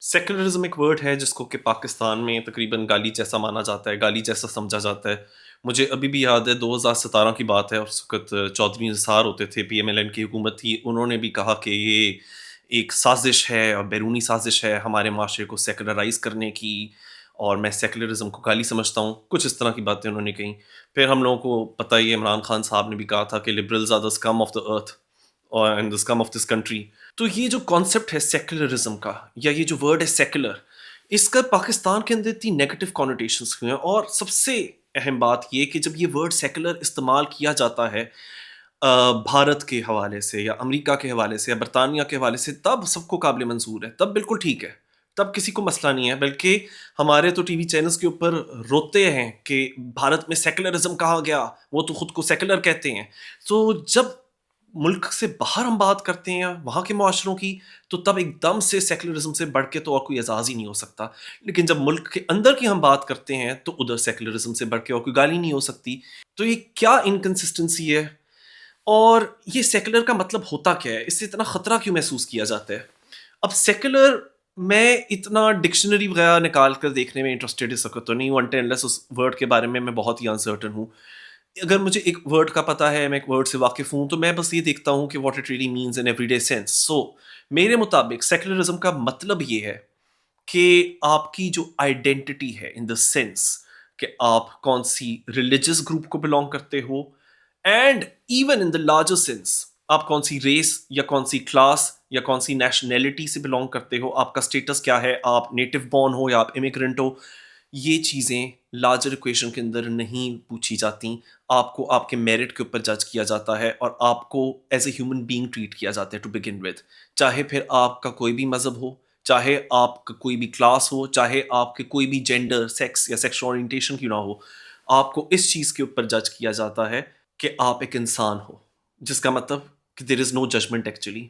Secularism एक word है जिसको कि पाकिस्तान में तकरीबन गाली जैसा माना जाता है, गाली जैसा समझा जाता है। मुझे अभी भी याद है 2017 की बात है और उस वक़्त चौधरी निसार होते थे, पीएमएलएन की हुकूमत थी। उन्होंने भी कहा कि ये एक साज़िश है और बैरूनी साज़िश है हमारे माशरे को सेकुलराइज़ करने की और मैं सेकुलरिज़्म को गाली समझता हूँ। कुछ इस तरह की बातें उन्होंने कहीं। फिर हम लोगों को पता ही है इमरान खान साहब ने भी कहा था कि liberals are the scum of the earth और and the scum of this country. तो ये जो कॉन्सेप्ट है सेक्युलरिज्म का या ये जो वर्ड है सेक्युलर, इसका पाकिस्तान के अंदर इतनी नेगेटिव कॉनोटेशंस क्यों हैं? और सबसे अहम बात ये कि जब ये वर्ड सेक्युलर इस्तेमाल किया जाता है भारत के हवाले से या अमेरिका के हवाले से या बरतानिया के हवाले से, तब सबको काबिल मंजूर है, तब बिल्कुल ठीक है, तब किसी को मसला नहीं है। बल्कि हमारे तो टीवी चैनल्स के ऊपर रोते हैं कि भारत में सेक्युलरिज्म कहा गया, वो तो खुद को सेक्युलर कहते हैं। तो जब मुल्क से बाहर हम बात करते हैं वहाँ के मुआशरों की, तो तब एकदम से सेकुलरिज्म से बढ़ के तो और कोई एजाज़ ही नहीं हो सकता। लेकिन जब मुल्क के अंदर की हम बात करते हैं, तो उधर सेकुलरिज्म से बढ़ के और कोई गाली नहीं हो सकती। तो ये क्या इनकंसिस्टेंसी है? और ये सेकुलर का मतलब होता क्या है? इससे इतना खतरा क्यों महसूस किया जाता है? अब सेकुलर, मैं इतना डिक्शनरी वगैरह निकाल कर देखने में इंटरेस्टेड इस वक़्त तो नहीं हूँ, अनटिल अनलेस उस वर्ड के बारे में मैं बहुत ही अनसर्टेन हूँ। अगर मुझे एक वर्ड का पता है, मैं एक वर्ड से वाकिफ़ हूँ, तो मैं बस ये देखता हूँ कि what it really means in everyday sense. So मेरे मुताबिक सेकुलरिज़्म का मतलब ये है कि आपकी जो आइडेंटिटी है इन द सेंस कि आप कौन-सी रिलिजियस ग्रुप को बिलॉन्ग करते हो, and even in the larger sense आप कौन-सी रेस या कौन-सी क्लास या कौन-सी नेशनैलिटी से बिलॉन्ग करते हो, आपका स्टेटस क्या है, आप नेटिव बॉर्न हो या आप इमिग्रेंट हो। ये चीज़ें लार्जर इक्वेशन के अंदर नहीं पूछी जाती। आपको आपके मेरिट के ऊपर जज किया जाता है और आपको as a human being treat किया जाता है टू बिगिन विद। चाहे फिर आपका कोई भी मज़हब हो, चाहे आपका कोई भी क्लास हो, चाहे आपके कोई भी जेंडर, सेक्स या सेक्सुअल ओरिएंटेशन क्यों ना हो, आपको इस चीज़ के ऊपर जज किया जाता है कि आप एक इंसान हो। जिसका मतलब कि there is no judgement actually.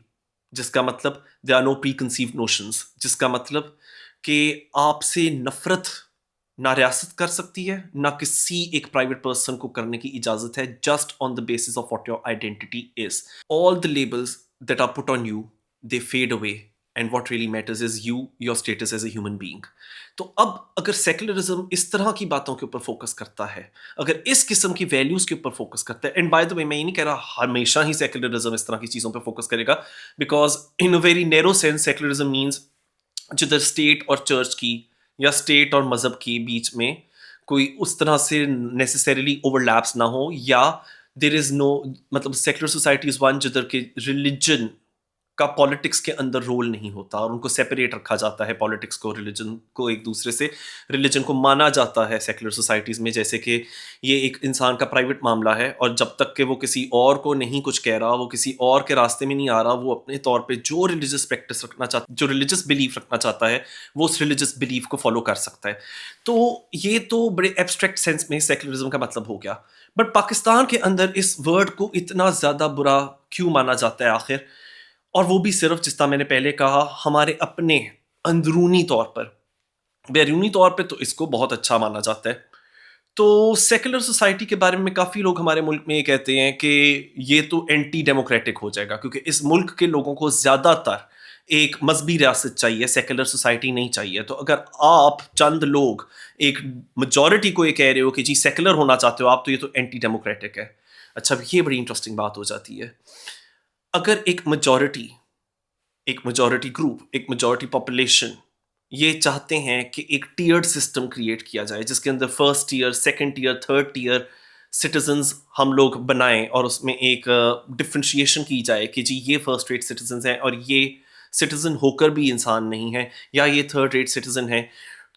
जिसका मतलब there are no preconceived notions. जिसका मतलब कि आपसे नफ़रत ना रियासत कर सकती है, ना किसी एक प्राइवेट पर्सन को करने की इजाज़त है, just on the basis of what your identity is. All the labels that are put on you, they fade away and what really matters is you, your status as a human being. तो अब अगर secularism इस तरह की बातों के ऊपर focus करता है, अगर इस किस्म की वैल्यूज़ के ऊपर फ़ोकस करता है, एंड बाय द वे मैं ये नहीं कह रहा हमेशा ही सेक्युलरिज़्म इस तरह की चीज़ों पे फ़ोकस करेगा, because in a very narrow sense secularism means जिधर स्टेट और चर्च की या स्टेट और मज़हब के बीच में कोई उस तरह से नेसेसरीली ओवरलैप्स ना हो, या देयर इज़ नो, मतलब सेक्युलर सोसाइटी इज़ वन जिधर के रिलिजन का पॉलिटिक्स के अंदर रोल नहीं होता और उनको सेपरेट रखा जाता है, पॉलिटिक्स को, रिलीजन को एक दूसरे से। रिलीजन को माना जाता है सेकुलर सोसाइटीज़ में जैसे कि ये एक इंसान का प्राइवेट मामला है और जब तक कि वो किसी और को नहीं कुछ कह रहा, वो किसी और के रास्ते में नहीं आ रहा, वो अपने तौर पे जो रिलीजियस प्रैक्टिस रखना चाहता, जो रिलीजियस बिलीफ रखना चाहता है, वो उस रिलीजियस बिलीफ को फॉलो कर सकता है। तो ये तो बड़े एब्स्ट्रैक्ट सेंस में सेकुलरिज्म का मतलब हो गया। बट पाकिस्तान के अंदर इस वर्ड को इतना ज़्यादा बुरा क्यों माना जाता है आखिर? और वो भी सिर्फ, जिस तरह मैंने पहले कहा, हमारे अपने अंदरूनी तौर पर। बैरूनी तौर पे तो इसको बहुत अच्छा माना जाता है। तो सेकुलर सोसाइटी के बारे में काफ़ी लोग हमारे मुल्क में ये कहते हैं कि ये तो एंटी डेमोक्रेटिक हो जाएगा क्योंकि इस मुल्क के लोगों को ज़्यादातर एक मजहबी रियासत चाहिए, सेकुलर सोसाइटी नहीं चाहिए। तो अगर आप चंद लोग एक मेजॉरिटी को ये कह रहे हो कि जी सेकुलर होना चाहते हो आप, तो ये तो एंटी डेमोक्रेटिक है। अच्छा, अब ये बड़ी इंटरेस्टिंग बात हो जाती है। अगर एक मेजॉरिटी ग्रुप, एक मेजॉरिटी पॉपुलेशन ये चाहते हैं कि एक टियर्ड सिस्टम क्रिएट किया जाए जिसके अंदर first tier, second tier, third tier citizens हम लोग बनाएं और उसमें एक डिफरेंशिएशन की जाए कि जी ये फर्स्ट रेट सिटीजन्स हैं और ये सिटीजन होकर भी इंसान नहीं है, या ये थर्ड रेट सिटीजन है।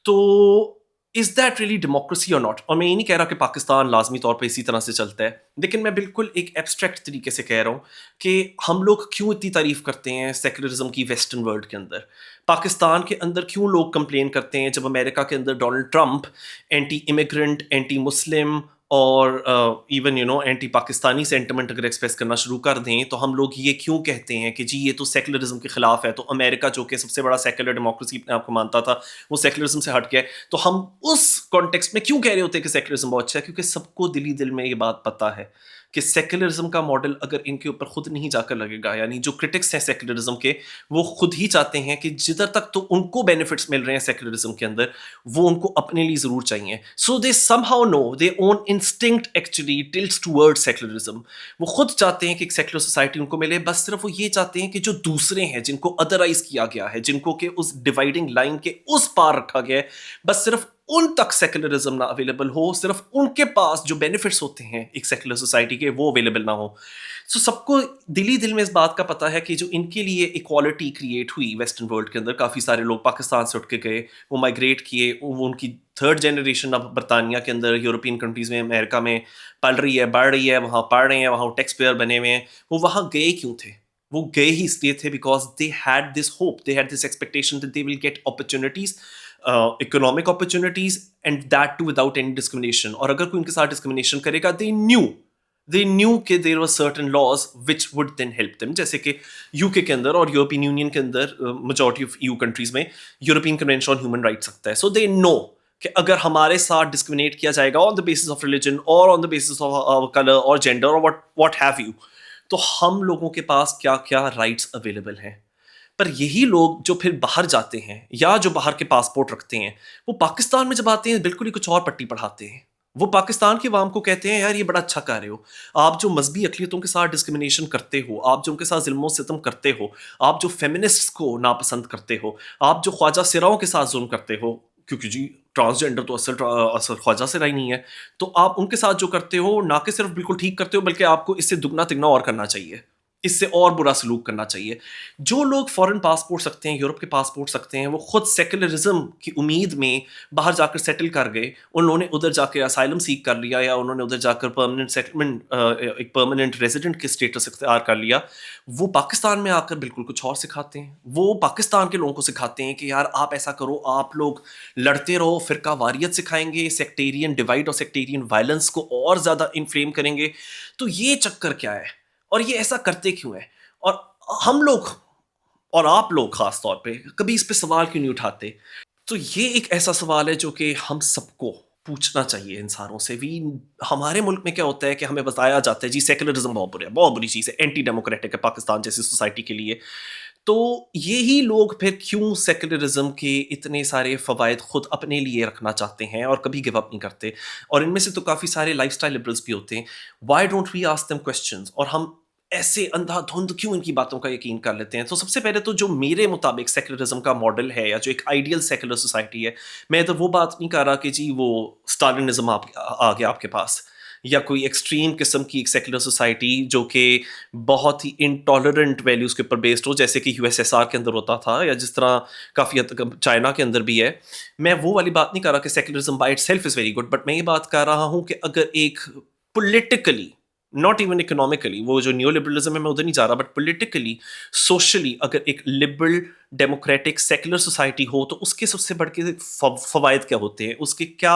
तो इज़ दैट रियली डेमोक्रेसी और नॉट? और मैं ये नहीं कह रहा कि पाकिस्तान लाजमी तौर पे इसी तरह से चलता है, लेकिन मैं बिल्कुल एक एब्स्ट्रैक्ट तरीके से कह रहा हूँ कि हम लोग क्यों इतनी तारीफ करते हैं सेकुलरिज्म की वेस्टर्न वर्ल्ड के अंदर। पाकिस्तान के अंदर क्यों लोग कंप्लेन करते हैं जब अमेरिका के अंदर Donald Trump anti immigrant, anti Muslim और इवन एंटी पाकिस्तानी सेंटिमेंट अगर एक्सप्रेस करना शुरू कर दें, तो हम लोग ये क्यों कहते हैं कि जी ये तो सेकुलरिज्म के खिलाफ है। तो अमेरिका जो कि सबसे बड़ा सेकुलर डेमोक्रेसी अपने आप को मानता था, वो सेकुलरिज्म से हट गया है। तो हम उस कॉन्टेक्स्ट में क्यों कह रहे होते हैं कि सेकुलरिज्म बहुत अच्छा है? क्योंकि सबको दिली दिल में ये बात पता है कि सेक्युलरिज्म का मॉडल अगर इनके ऊपर खुद नहीं जाकर लगेगा, यानी जो क्रिटिक्स हैं सेक्युलरिज्म के, वो खुद ही चाहते हैं कि जिधर तक तो उनको बेनिफिट्स मिल रहे हैं सेक्युलरिज्म के अंदर, वो उनको अपने लिए जरूर चाहिए. So they somehow know their own instinct actually tilts towards secularism. वो खुद चाहते हैं कि एक सेक्युलर सोसाइटी उनको मिले, बस सिर्फ वो ये चाहते हैं कि जो दूसरे हैं, जिनको अदरवाइज किया गया है, जिनको के उस डिवाइडिंग लाइन के उस पार रखा गया है, बस सिर्फ उन तक सेक्युलरिज्म ना अवेलेबल हो, सिर्फ उनके पास जो बेनिफिट्स होते हैं एक सेक्युलर सोसाइटी के, वो अवेलेबल ना हो. सो सबको दिल ही दिल में इस बात का पता है कि जो इनके लिए इक्वालिटी क्रिएट हुई वेस्टर्न वर्ल्ड के अंदर, काफ़ी सारे लोग पाकिस्तान से उठ के गए, वो माइग्रेट किए, वो उनकी थर्ड जनरेशन अब बरतानिया के अंदर, यूरोपियन कंट्रीज़ में, अमेरिका में पल रही है, बढ़ रही है, वहाँ पढ़ रहे हैं, वहाँ टैक्स पेयर बने हुए हैं. वो वहाँ गए क्यों थे? वो गए ही इसलिए थे because they had this hope, they had this expectation that they will get opportunities, economic opportunities, and that too without any discrimination. और अगर कोई उनके साथ डिस्क्रिमिनेशन करेगा, दे न्यू कि there were certain laws which would then help them. जैसे कि UK के अंदर और यूरोपियन यूनियन के अंदर, मेजॉरिटी ऑफ ईयू कंट्रीज में European convention on human rights सकता है. सो दे नो कि अगर हमारे साथ डिस्क्रिमिनेट किया जाएगा on the basis of religion और on the basis of colour और जेंडर और व्हाट हैव यू, तो हम लोगों के पास क्या क्या राइट्स अवेलेबल हैं. पर यही लोग जो फिर बाहर जाते हैं या जो बाहर के पासपोर्ट रखते हैं, वो पाकिस्तान में जब आते हैं बिल्कुल ही कुछ और पट्टी पढ़ाते हैं. वो पाकिस्तान की आवाम को कहते हैं, यार ये बड़ा अच्छा कर रहे हो, आप जो मजहबी अकलियतों के साथ डिस्क्रिमिनेशन करते हो, आप जो उनके साथ जुल्म सितम करते हो, आप जो फेमिनिस्ट्स को नापसंद करते हो, आप जो ख्वाजा सिराओं के साथ जुल्म करते हो, क्योंकि जी ट्रांसजेंडर तो असल ख्वाजा सिरा ही नहीं है, तो आप उनके साथ जो करते हो, ना कि सिर्फ बिल्कुल ठीक करते हो, बल्कि आपको इससे दुगना तिगना और करना चाहिए, इससे और बुरा सलूक करना चाहिए. जो लोग फॉरेन पासपोर्ट रखते हैं, यूरोप के पासपोर्ट रखते हैं, वो खुद सेक्युलरिज्म की उम्मीद में बाहर जाकर सेटल कर गए, उन्होंने उधर जाकर असाइलम सीख कर लिया, या उन्होंने उधर जाकर परमानेंट सेटलमेंट, एक परमानेंट रेजिडेंट के स्टेटस इख्तियार कर लिया. वो पाकिस्तान में आकर बिल्कुल कुछ और सिखाते हैं. वो पाकिस्तान के लोगों को सिखाते हैं कि यार आप ऐसा करो, आप लोग लड़ते रहो, फिरका वारियत सिखाएंगे, सेक्टेरियन डिवाइड और सेक्टेरियन वायलेंस को और ज़्यादा इन्फ्लेम करेंगे. तो ये चक्कर क्या है और ये ऐसा करते क्यों है? और हम लोग और आप लोग खास तौर पे कभी इस पे सवाल क्यों नहीं उठाते? तो ये एक ऐसा सवाल है जो कि हम सबको पूछना चाहिए इंसानों से भी. हमारे मुल्क में क्या होता है कि हमें बताया जाता है जी सेक्युलरिज्म बहुत बुरा है, बहुत बुरी चीज़ है, एंटी डेमोक्रेटिक है पाकिस्तान जैसी सोसाइटी के लिए. तो यही लोग फिर क्यों सेक्युलरिज्म के इतने सारे फ़वाइद खुद अपने लिए रखना चाहते हैं और कभी गिव अप नहीं करते? और इनमें से तो काफ़ी सारे लाइफस्टाइल लिबरल्स भी होते हैं. Why don't we ask them questions? और हम ऐसे अंधाधुंध क्यों इनकी बातों का यकीन कर लेते हैं? तो सबसे पहले तो जो मेरे मुताबिक सेक्युलरिज्म का मॉडल है, या जो एक आइडियल सेक्युलर सोसाइटी है, मैं तो वो बात नहीं कर रहा कि जी वो स्टालिनिज्म आ गया आपके पास, या कोई एक्सट्रीम किस्म की एक सेक्युलर सोसाइटी जो कि बहुत ही इंटॉलरेंट वैल्यूज़ के ऊपर बेस्ड हो, जैसे कि यूएसएसआर के अंदर होता था, या जिस तरह काफ़ी हद तक चाइना के अंदर भी है. मैं वो वाली बात नहीं कर रहा कि secularism by itself is very good, but मैं ये बात कर रहा हूँ कि अगर एक पॉलिटिकली, नॉट इवन इकोनॉमिकली, वो जो न्यू लिबरलिज्म है मैं उधर नहीं जा रहा, बट पॉलिटिकली, सोशली अगर एक लिबरल डेमोक्रेटिक सेक्युलर सोसाइटी हो, तो उसके सबसे बढ़ के फवायद क्या होते हैं, उसके क्या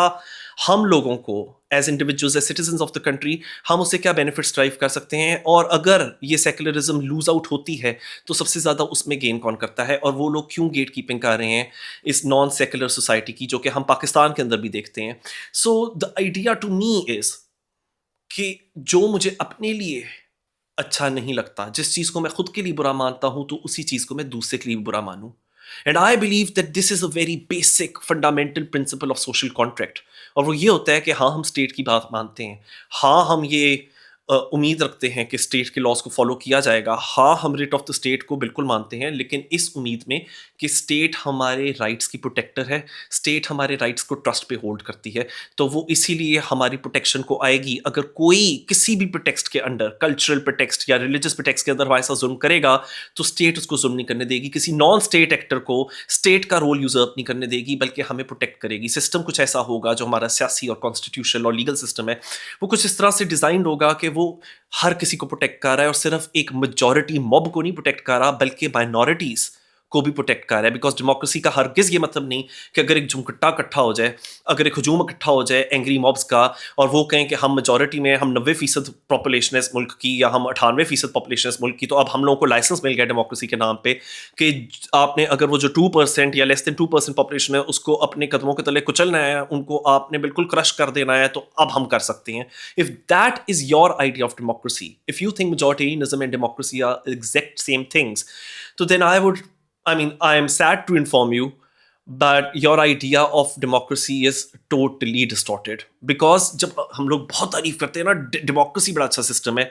हम लोगों को as individuals, as citizens of the country, हम उससे क्या बेनिफिट्स ड्राइव कर सकते हैं. और अगर ये सेक्युलरिज्म लूज आउट होती है तो सबसे ज़्यादा उसमें गेन कौन करता है, और वो लोग क्यों गेट कीपिंग कर रहे हैं इस नॉन सेक्युलर सोसाइटी की, जो कि हम पाकिस्तान के अंदर भी देखते हैं. So the idea to me is कि जो मुझे अपने लिए अच्छा नहीं लगता, जिस चीज़ को मैं खुद के लिए बुरा मानता हूँ, तो उसी चीज़ को मैं दूसरे के लिए भी बुरा मानूँ. And I believe that this is a very basic fundamental principle of social contract. और वो ये होता है कि हाँ हम स्टेट की बात मानते हैं, हाँ हम ये उम्मीद रखते हैं कि स्टेट के लॉज को फॉलो किया जाएगा, हाँ हम रिट ऑफ द स्टेट को बिल्कुल मानते हैं, लेकिन इस उम्मीद में कि स्टेट हमारे राइट्स की प्रोटेक्टर है, स्टेट हमारे राइट्स को ट्रस्ट पे होल्ड करती है. तो वो इसीलिए हमारी प्रोटेक्शन को आएगी. अगर कोई किसी भी प्रोटेक्स्ट के अंडर, कल्चरल प्रोटेक्स्ट या रिलीजियस प्रोटेक्स्ट के अंदर हमारे साथ जुल्म करेगा, तो स्टेट उसको जुल्म नहीं करने देगी. किसी नॉन स्टेट एक्टर को स्टेट का रोल यूजर्प नहीं करने देगी, बल्कि हमें प्रोटेक्ट करेगी. सिस्टम कुछ ऐसा होगा, जो हमारा सियासी और कॉन्स्टिट्यूशनल और लीगल सिस्टम है, वो कुछ इस तरह से डिज़ाइन होगा कि वो हर किसी को प्रोटेक्ट कर रहा है, और सिर्फ एक मेजॉरिटी मॉब को नहीं प्रोटेक्ट कर रहा, बल्कि माइनॉरिटीज को भी प्रोटेक्ट कर रहा है, बिकॉज डेमोक्रेसी का हरगिज़ ये मतलब नहीं कि अगर एक झुमकट्टा इकट्ठा हो जाए, अगर एक हजूम इकट्ठा हो जाए एंग्री मॉब्स का, और वो कहें कि हम मेजॉरिटी में, हम 90% पॉपुलेशन है इस मुल्क की, या हम 98% पॉपुलेशन है इस मुल्क की, तो अब हम लोगों को लाइसेंस मिल गया डेमोक्रेसी के नाम पे कि आपने अगर वो जो 2% या लेस देन 2% पॉपुलेशन है उसको अपने कदमों के तले कुचलना है, उनको आपने बिल्कुल क्रश कर देना है, तो अब हम कर सकते हैं. If that is your idea of democracy, if you think majoritarianism and democracy are exact same things, तो then I am sad to inform you, but your idea of democracy is totally distorted. Because जब हम लोग बहुत तारीफ करते हैं ना, democracy बड़ा अच्छा सिस्टम है,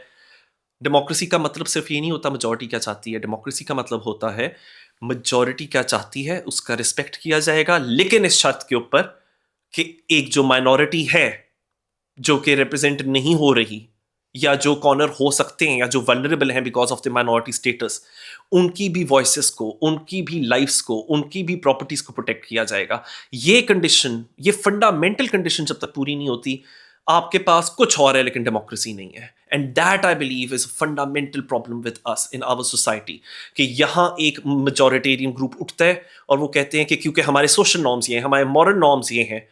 डेमोक्रेसी का मतलब सिर्फ ये नहीं होता मेजॉरिटी क्या चाहती है. डेमोक्रेसी का मतलब होता है मेजॉरिटी क्या चाहती है उसका रिस्पेक्ट किया जाएगा, लेकिन इस शर्त के ऊपर कि एक जो माइनॉरिटी है जो कि रिप्रेजेंट नहीं हो रही, या जो कॉर्नर हो सकते हैं, या जो वल्नरेबल हैं because of the minority status, उनकी भी वॉइसेस को, उनकी भी लाइफ्स को, उनकी भी प्रॉपर्टीज को प्रोटेक्ट किया जाएगा. ये कंडीशन, ये फंडामेंटल कंडीशन जब तक पूरी नहीं होती, आपके पास कुछ और है लेकिन डेमोक्रेसी नहीं है. And that I believe is a fundamental problem with us in our society, कि यहाँ एक मेजॉरिटेरियन ग्रुप उठता है और वो कहते हैं कि क्योंकि हमारे सोशल नॉर्म्स ये हैं, हमारे मॉरल नॉर्म्स ये हैं,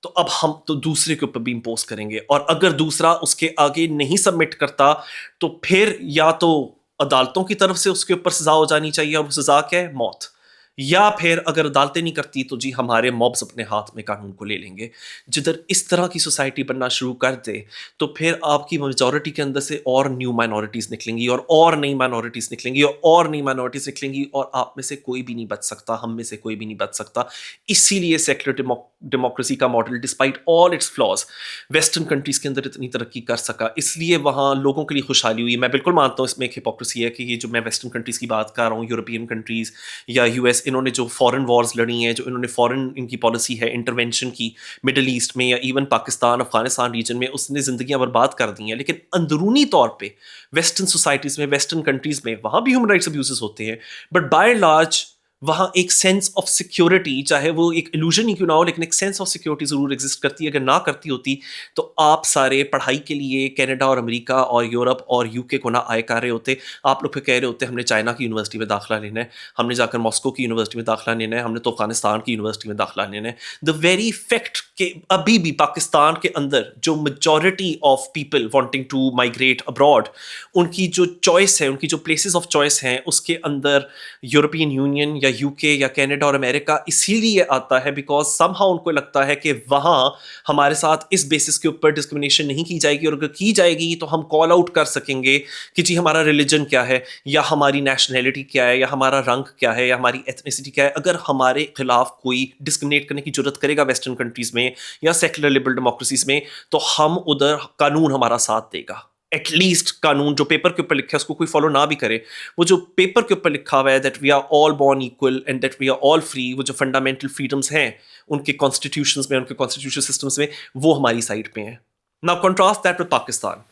तो अब हम तो दूसरे के ऊपर भी इम्पोज करेंगे, और अगर दूसरा उसके आगे नहीं सबमिट करता तो फिर या तो अदालतों की तरफ से उसके ऊपर सजा हो जानी चाहिए, और वो सजा क्या है? मौत. या फिर अगर अदालतें नहीं करती तो जी हमारे मॉब्स अपने हाथ में कानून को ले लेंगे. जिधर इस तरह की सोसाइटी बनना शुरू कर दे तो फिर आपकी मेजॉरिटी के अंदर से और न्यू माइनॉरिटीज़ निकलेंगी, और नई माइनॉरिटीज़ निकलेंगी, और नई माइनॉरिटीज़ निकलेंगी, और आप में से कोई भी नहीं बच सकता, हम में से कोई भी नहीं बच सकता. इसीलिए सेक्युलर डेमोक्रेसी का model despite all it's flaws western countries के अंदर इतनी तरक्की कर सका, इसलिए वहाँ लोगों के लिए खुशहाली हुई. मैं बिल्कुल मानता हूँ इसमें एक हिपोक्रेसी है कि ये जो मैं वेस्टर्न कंट्रीज़ की बात कर रहा हूँ, यूरोपियन कंट्रीज़ या यूएस, इन्होंने जो फॉरेन वॉर्स लड़ी हैं, जो इन्होंने फॉरेन इनकी पॉलिसी है इंटरवेंशन की मिडल ईस्ट में या इवन पाकिस्तान अफगानिस्तान रीजन में, उसने जिंदगियां बर्बाद कर दी हैं. लेकिन अंदरूनी तौर पे वेस्टर्न सोसाइटीज़ में, वेस्टर्न कंट्रीज़ में, वहाँ भी ह्यूमन राइट्स अब्यूजेस होते हैं, बट बाय एंड लार्ज वहाँ एक सेंस ऑफ सिक्योरिटी, चाहे वो एक इल्यूजन ही क्यों ना हो, लेकिन एक सेंस ऑफ सिक्योरिटी ज़रूर एग्जिस्ट करती है. अगर ना करती होती तो आप सारे पढ़ाई के लिए कनाडा और अमेरिका और यूरोप और यूके को ना आए कर रहे होते. आप लोग फिर कह रहे होते हमने चाइना की यूनिवर्सिटी में दाखिला लेना है, हमने जाकर मॉस्को की यूनिवर्सिटी में दाखिला लेना है, हमने तो अफगानिस्तान की यूनिवर्सिटी में दाखिला लेना है. द वेरी फैक्ट कि अभी भी पाकिस्तान के अंदर जो majority of people wanting to migrate abroad, उनकी जो चॉइस है, उनकी जो प्लेसेस ऑफ चॉइस हैं, उसके अंदर यूरोपियन यूनियन या यूके या कनाडा और अमेरिका इसीलिए आता है बिकॉज समहाउ उनको लगता है कि वहाँ हमारे साथ इस बेसिस के ऊपर डिस्क्रिमिनेशन नहीं की जाएगी, और अगर की जाएगी तो हम कॉल आउट कर सकेंगे कि जी हमारा रिलीजन क्या है, या हमारी नेशनैलिटी क्या है, या हमारा रंग क्या है, या हमारी एथनिसिटी क्या है. अगर हमारे खिलाफ कोई डिस्क्रिमिनेट करने की जरूरत करेगा वेस्टर्न कंट्रीज में या सेक्युलर लिबरल डेमोक्रेसीज में, तो हम उधर कानून हमारा साथ देगा. एटलीस्ट कानून जो पेपर के ऊपर लिखा है उसको कोई फॉलो ना भी करे, वो जो पेपर के ऊपर लिखा हुआ है that we are all born equal and that we are all free, वो जो फंडामेंटल फ्रीडम्स हैं उनके कॉन्स्टिट्यूशंस में, उनके कॉन्स्टिट्यूशन सिस्टम्स में, वो हमारी साइड पे हैं. Now contrast that with Pakistan.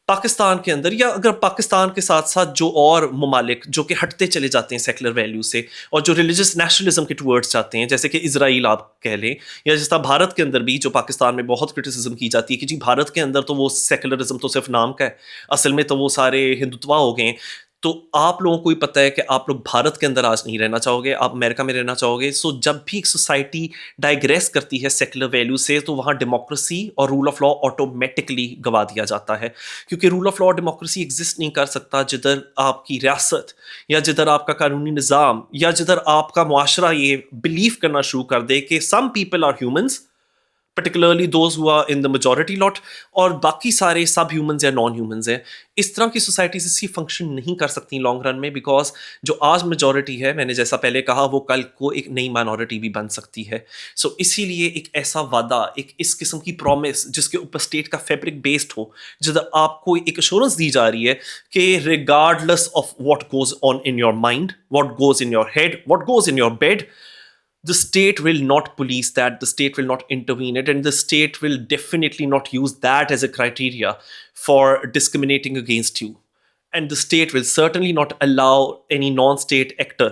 Pakistan के अंदर, या अगर पाकिस्तान के साथ साथ जो और ममालिक जो कि हटते चले जाते हैं सेकुलर वैल्यू से और जो रिलीजियस नेशनलिज्म के टूवर्ड्स जाते हैं, जैसे कि इजराइल आप कह लें, या जिस तरह भारत के अंदर भी जो पाकिस्तान में बहुत क्रिटिसिज्म की जाती है कि जी भारत के अंदर तो वो सेकुलरिज्म तो सिर्फ नाम का है, असल में तो वो सारे हिंदुत्वा हो गए. तो आप लोगों को ही पता है कि आप लोग भारत के अंदर आज नहीं रहना चाहोगे, आप अमेरिका में रहना चाहोगे. सो जब भी एक सोसाइटी डाइग्रेस करती है सेकुलर वैल्यू से, तो वहाँ डेमोक्रेसी और रूल ऑफ लॉ ऑटोमेटिकली गवा दिया जाता है, क्योंकि रूल ऑफ लॉ और डेमोक्रेसी एग्जिस्ट नहीं कर सकता जिधर आपकी रियासत या जिधर आपका कानूनी निज़ाम या जिधर आपका मुआशरा ये बिलीव करना शुरू कर दे कि some people are humans, particularly those who are in the majority lot, और बाकी सारे सब ह्यूमंस या नॉन ह्यूमंस हैं. इस तरह की सोसाइटीज इसी फंक्शन नहीं कर सकती लॉन्ग रन में, बिकॉज जो आज मेजॉरिटी है, मैंने जैसा पहले कहा, वो कल को एक नई माइनॉरिटी भी बन सकती है. सो इसीलिए एक ऐसा वादा, एक इस किस्म की प्रॉमिस जिसके ऊपर स्टेट का फैब्रिक बेस्ड हो, जिधर आपको एक एश्योरेंस दी जा रही है कि regardless of what goes on in your mind, what goes in your head, what goes in your bed, the state will not police that, the state will not intervene it, and the state will definitely not use that as a criteria for discriminating against you. And the state will certainly not allow any non-state actor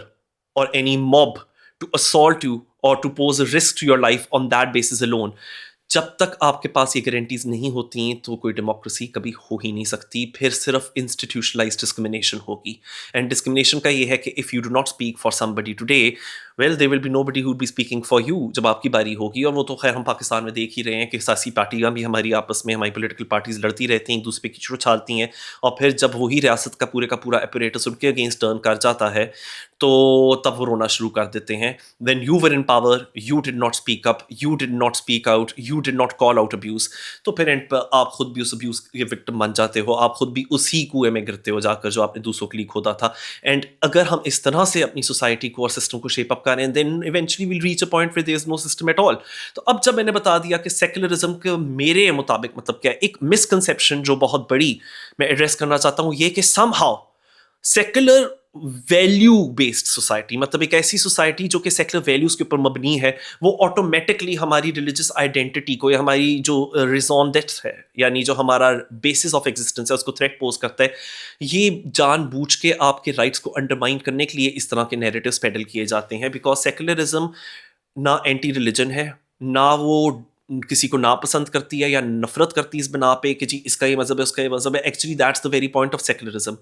or any mob to assault you or to pose a risk to your life on that basis alone. जब तक आपके पास ये guarantees नहीं होती, तो कोई democracy कभी हो ही नहीं सकती। फिर सिर्फ इंस्टीट्यूशनलाइज़्ड डिस्क्रिमिनेशन होगी। एंड डिस्क्रिमिनेशन का ये है कि if you do not speak for somebody today, well there will be nobody who will be speaking for you जब आपकी बारी होगी। और वो तो खैर हम पाकिस्तान में देख ही रहे हैं कि सियासी पार्टियाँ भी हमारी आपस में, हमारी पॉलिटिकल पार्टीज़ लड़ती रहती हैं, एक दूसरे की चीज़ उछालती हैं, और फिर जब वही रियासत का पूरा एपरेटस उनके अगेंस्ट टर्न कर जाता है, तो तब वो रोना शुरू कर देते हैं। When you were in power, you did not speak up, you did not speak out, you did not call out abuse. तो फिर एंड पर आप खुद भी उस अब्यूज के विक्टिम बन जाते हो, आप खुद भी उसी कुएं में गिरते हो जाकर जो आपने दूसरों के लिए खोदा था। एंड अगर हम इस तरह से अपनी सोसाइटी को और सिस्टम को शेप अप करें, then eventually will reach a point where there is no system at all. तो अब जब मैंने बता दिया कि सेक्युलरिज्म के मेरे मुताबिक मतलब क्या है, एक मिसकंसेप्शन जो बहुत बड़ी मैं एड्रेस करना चाहता हूँ, ये कि somehow secular value based society, मतलब एक ऐसी सोसाइटी जो कि सेक्युलर वैल्यूज के ऊपर मबनी है, वो ऑटोमेटिकली हमारी रिलीजियस आइडेंटिटी को या हमारी जो रिजॉन डेथ है, यानी जो हमारा बेसिस ऑफ एग्जिस्टेंस है, उसको थ्रेट पोज करता है। ये जानबूझ के आपके राइट्स को अंडरमाइन करने के लिए इस तरह के नैरेटिव्स पेडल किए जाते हैं, बिकॉज सेक्युलरिज्म ना एंटी रिलीजन है, ना वो किसी को नापसंद करती है या नफरत करती है इस बिना पे कि जी इसका ये मजहब है, उसका ये मजहब है। Actually that's the very point of secularism,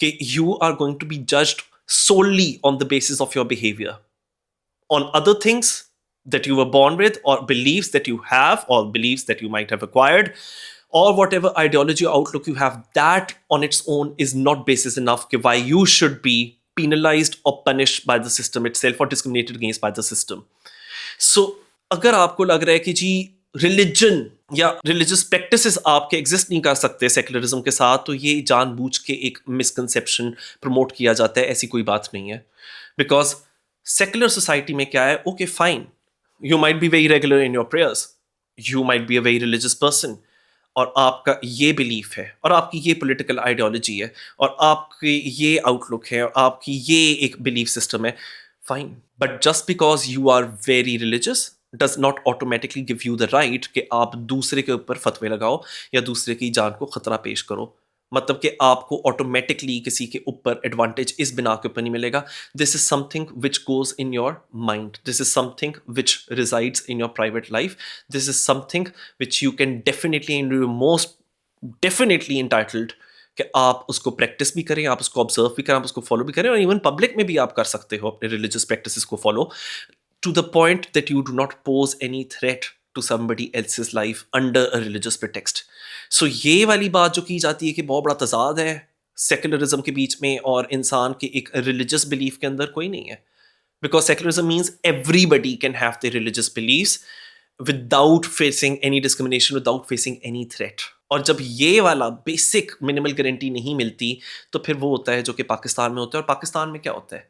कि you are going to be judged solely on the basis of your behavior, on other things that you were born with, or beliefs that you have, or beliefs that you might have acquired, or whatever ideology or outlook you have, that on its own is not basis enough कि why you should be penalized or punished by the system itself or discriminated against by the system. So अगर आपको लग रहा है कि जी religion या religious practices आपके exist नहीं कर सकते सेक्युलरिज्म के साथ, तो ये जानबूझ के एक मिसकंसेप्शन प्रमोट किया जाता है। ऐसी कोई बात नहीं है, बिकॉज सेक्युलर सोसाइटी में क्या है, okay fine, you might be very regular in your prayers, you might be a very religious person, और आपका ये बिलीफ है, और आपकी ये पॉलिटिकल आइडियोलॉजी है, और आपकी ये आउटलुक है, और आपकी ये एक बिलीफ सिस्टम है, fine. But just because you are very religious does not automatically give you the right कि आप दूसरे के ऊपर फतवे लगाओ या दूसरे की जान को खतरा पेश करो। मतलब कि आपको ऑटोमेटिकली किसी के ऊपर एडवांटेज इस बिना के ऊपर नहीं मिलेगा। This is something which goes in your mind, this is something which resides in your private life, this is something which you can definitely in most definitely entitled कि आप उसको प्रैक्टिस भी करें, आप उसको ऑब्जर्व भी करें, आप उसको फॉलो भी करें, और इवन पब्लिक में भी आप कर सकते हो अपने रिलीजियस प्रैक्टिसेस को follow, to the point that you do not pose any threat to somebody else's life under a religious pretext. So ये वाली बात जो की जाती है कि बहुत बड़ा तजाद है सेक्युलरिज्म के बीच में और इंसान के एक रिलीजियस बिलीफ के अंदर, कोई नहीं है। Because secularism means everybody can have the religious beliefs without facing any discrimination, without facing any threat. और जब ये वाला बेसिक मिनिमल गारंटी नहीं मिलती, तो फिर वो होता है जो कि पाकिस्तान में होता है। और पाकिस्तान में क्या होता है,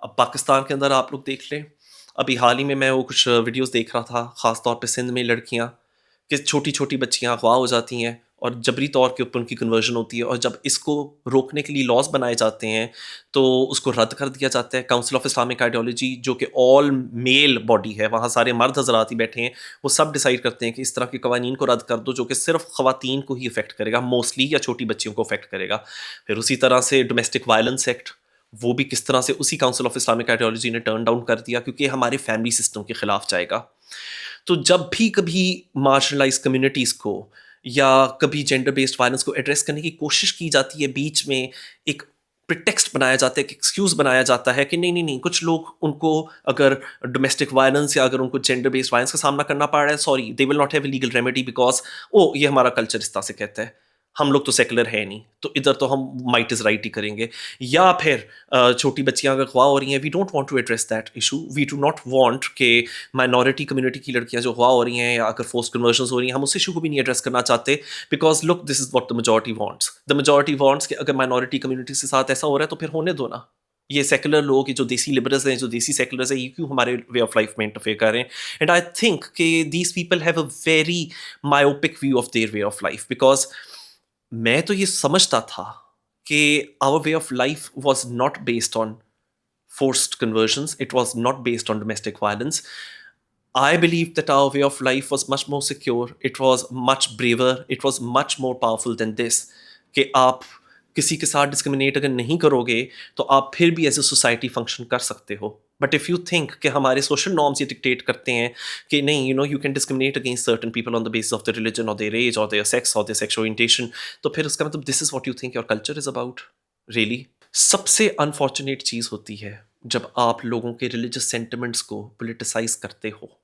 अब पाकिस्तान के अंदर आप लोग देख लें, अभी हाल ही में मैं वो कुछ वीडियोस देख रहा था, ख़ास तौर पे सिंध में लड़कियां, कि छोटी छोटी बच्चियां अगवा हो जाती हैं और जबरी तौर के ऊपर उनकी कन्वर्जन होती है, और जब इसको रोकने के लिए लॉज बनाए जाते हैं तो उसको रद्द कर दिया जाता है। काउंसिल ऑफ इस्लामिक आइडियोलॉजी जो कि ऑल मेल बॉडी है, वहाँ सारे मर्द हजरात ही बैठे हैं, वो सब डिसाइड करते हैं कि इस तरह के कवानीन को रद्द कर दो जो कि सिर्फ ख़वातीन को ही इफेक्ट करेगा मोस्टली, या छोटी बच्चियों को इफेक्ट करेगा। फिर उसी तरह से डोमेस्टिक वायलेंस एक्ट, वो भी किस तरह से उसी काउंसिल ऑफ इस्लामिक आइडियोलॉजी ने टर्न डाउन कर दिया, क्योंकि हमारे फैमिली सिस्टम के खिलाफ जाएगा। तो जब भी कभी मार्शलाइज कम्युनिटीज़ को या कभी जेंडर बेस्ड वायलेंस को एड्रेस करने की कोशिश की जाती है, बीच में एक प्रिटेक्स्ट बनाया जाता है, एक एक्सक्यूज़ बनाया जाता है कि नहीं नहीं नहीं, कुछ लोग उनको अगर डोमेस्टिक वायलेंस या अगर उनको जेंडर बेस्ड वायलेंस का सामना करना पड़ रहा है, sorry they will not have legal remedy, because ओ ये हमारा कल्चर इस तरह से कहता है, हम लोग तो सेकुलर है नहीं, तो इधर तो हम माइट इज़ राइट ही करेंगे। या फिर छोटी बच्चियां अगर अगवा हो रही हैं, we don't want to address that issue, we do not want कि माइनॉरिटी कम्युनिटी की लड़कियां जो अगवा हो रही हैं या अगर फोर्स कन्वर्जन हो रही हैं, हम उस इशू को भी नहीं एड्रेस करना चाहते, because look this is what the majority wants. The majority wants कि अगर माइनॉरिटी कम्युनिटी के साथ ऐसा हो रहा है तो फिर होने दो ना। ये सेकुलर लोग, ये जो देसी लिबरल्स हैं, जो देसी सेकुलर्स हैं, ये क्यों हमारे वे ऑफ लाइफ में इंटरफेयर कर रहे हैं? एंड आई थिंक कि these people have a very myopic view of their way of life, because मैं तो ये समझता था कि our way of life was not based on forced conversions, it was not based on domestic violence. I believe that our way of life was much more secure, it was much braver, it was much more powerful than this, कि आप किसी के साथ discriminate अगर नहीं करोगे तो आप फिर भी एज ए सोसाइटी फंक्शन कर सकते हो। बट इफ़ यू थिंक कि हमारे सोशल नॉर्म्स ये डिक्टेट करते हैं कि नहीं, you can discriminate against certain people on the basis of the religion और देयर एज और देयर सेक्स और देयर सेक्सुअल ओरिएंटेशन, तो फिर उसका मतलब this is what you think your culture is about, really? सबसे अनफॉर्चुनेट चीज़ होती है जब आप लोगों के रिलीजियस सेंटिमेंट्स को पॉलिटिसाइज़ करते हो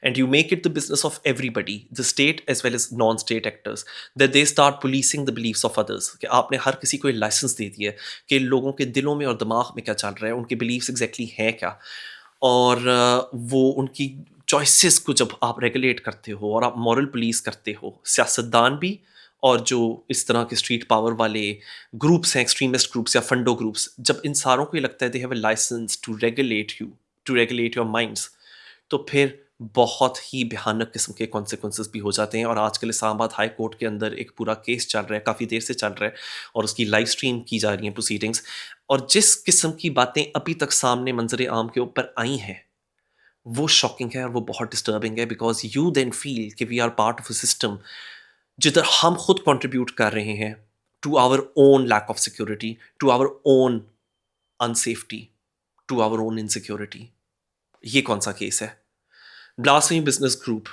and you make it the business of everybody, the state as well as non-state actors, that they start policing the beliefs of others. कि आपने हर किसी को ये लाइसेंस दे दिया है कि लोगों के दिलों में और दिमाग में क्या चल रहा है, उनके बिलीव्स एग्जैक्टली हैं क्या, और वो उनकी चॉइसेस को जब आप रेगुलेट करते हो और आप मॉरल पुलिस करते हो, सियासतदान भी और जो इस तरह के स्ट्रीट पावर वाले ग्रुप्स हैं, एक्सट्रीमिस्ट ग्रुप्स या फंडो ग्रुप्स, जब इन सारों को ये लगता है they have a licence to regulate you, to regulate your minds, तो फिर बहुत ही भयानक किस्म के कॉन्सिक्वेंसेस भी हो जाते हैं। और आजकल इस्लामाबाद हाई कोर्ट के अंदर एक पूरा केस चल रहा है, काफ़ी देर से चल रहा है, और उसकी लाइव स्ट्रीम की जा रही हैं प्रोसीडिंग्स। और जिस किस्म की बातें अभी तक सामने मंजर आम के ऊपर आई हैं, वो शॉकिंग है और वो बहुत डिस्टर्बिंग है, बिकॉज यू देन फील कि we are part of a system जिधर हम खुद कंट्रीब्यूट कर रहे हैं to our own lack of security, to our own unsafety, to our own insecurity. ये कौन सा केस है? ब्लास्फेमी बिजनेस ग्रुप,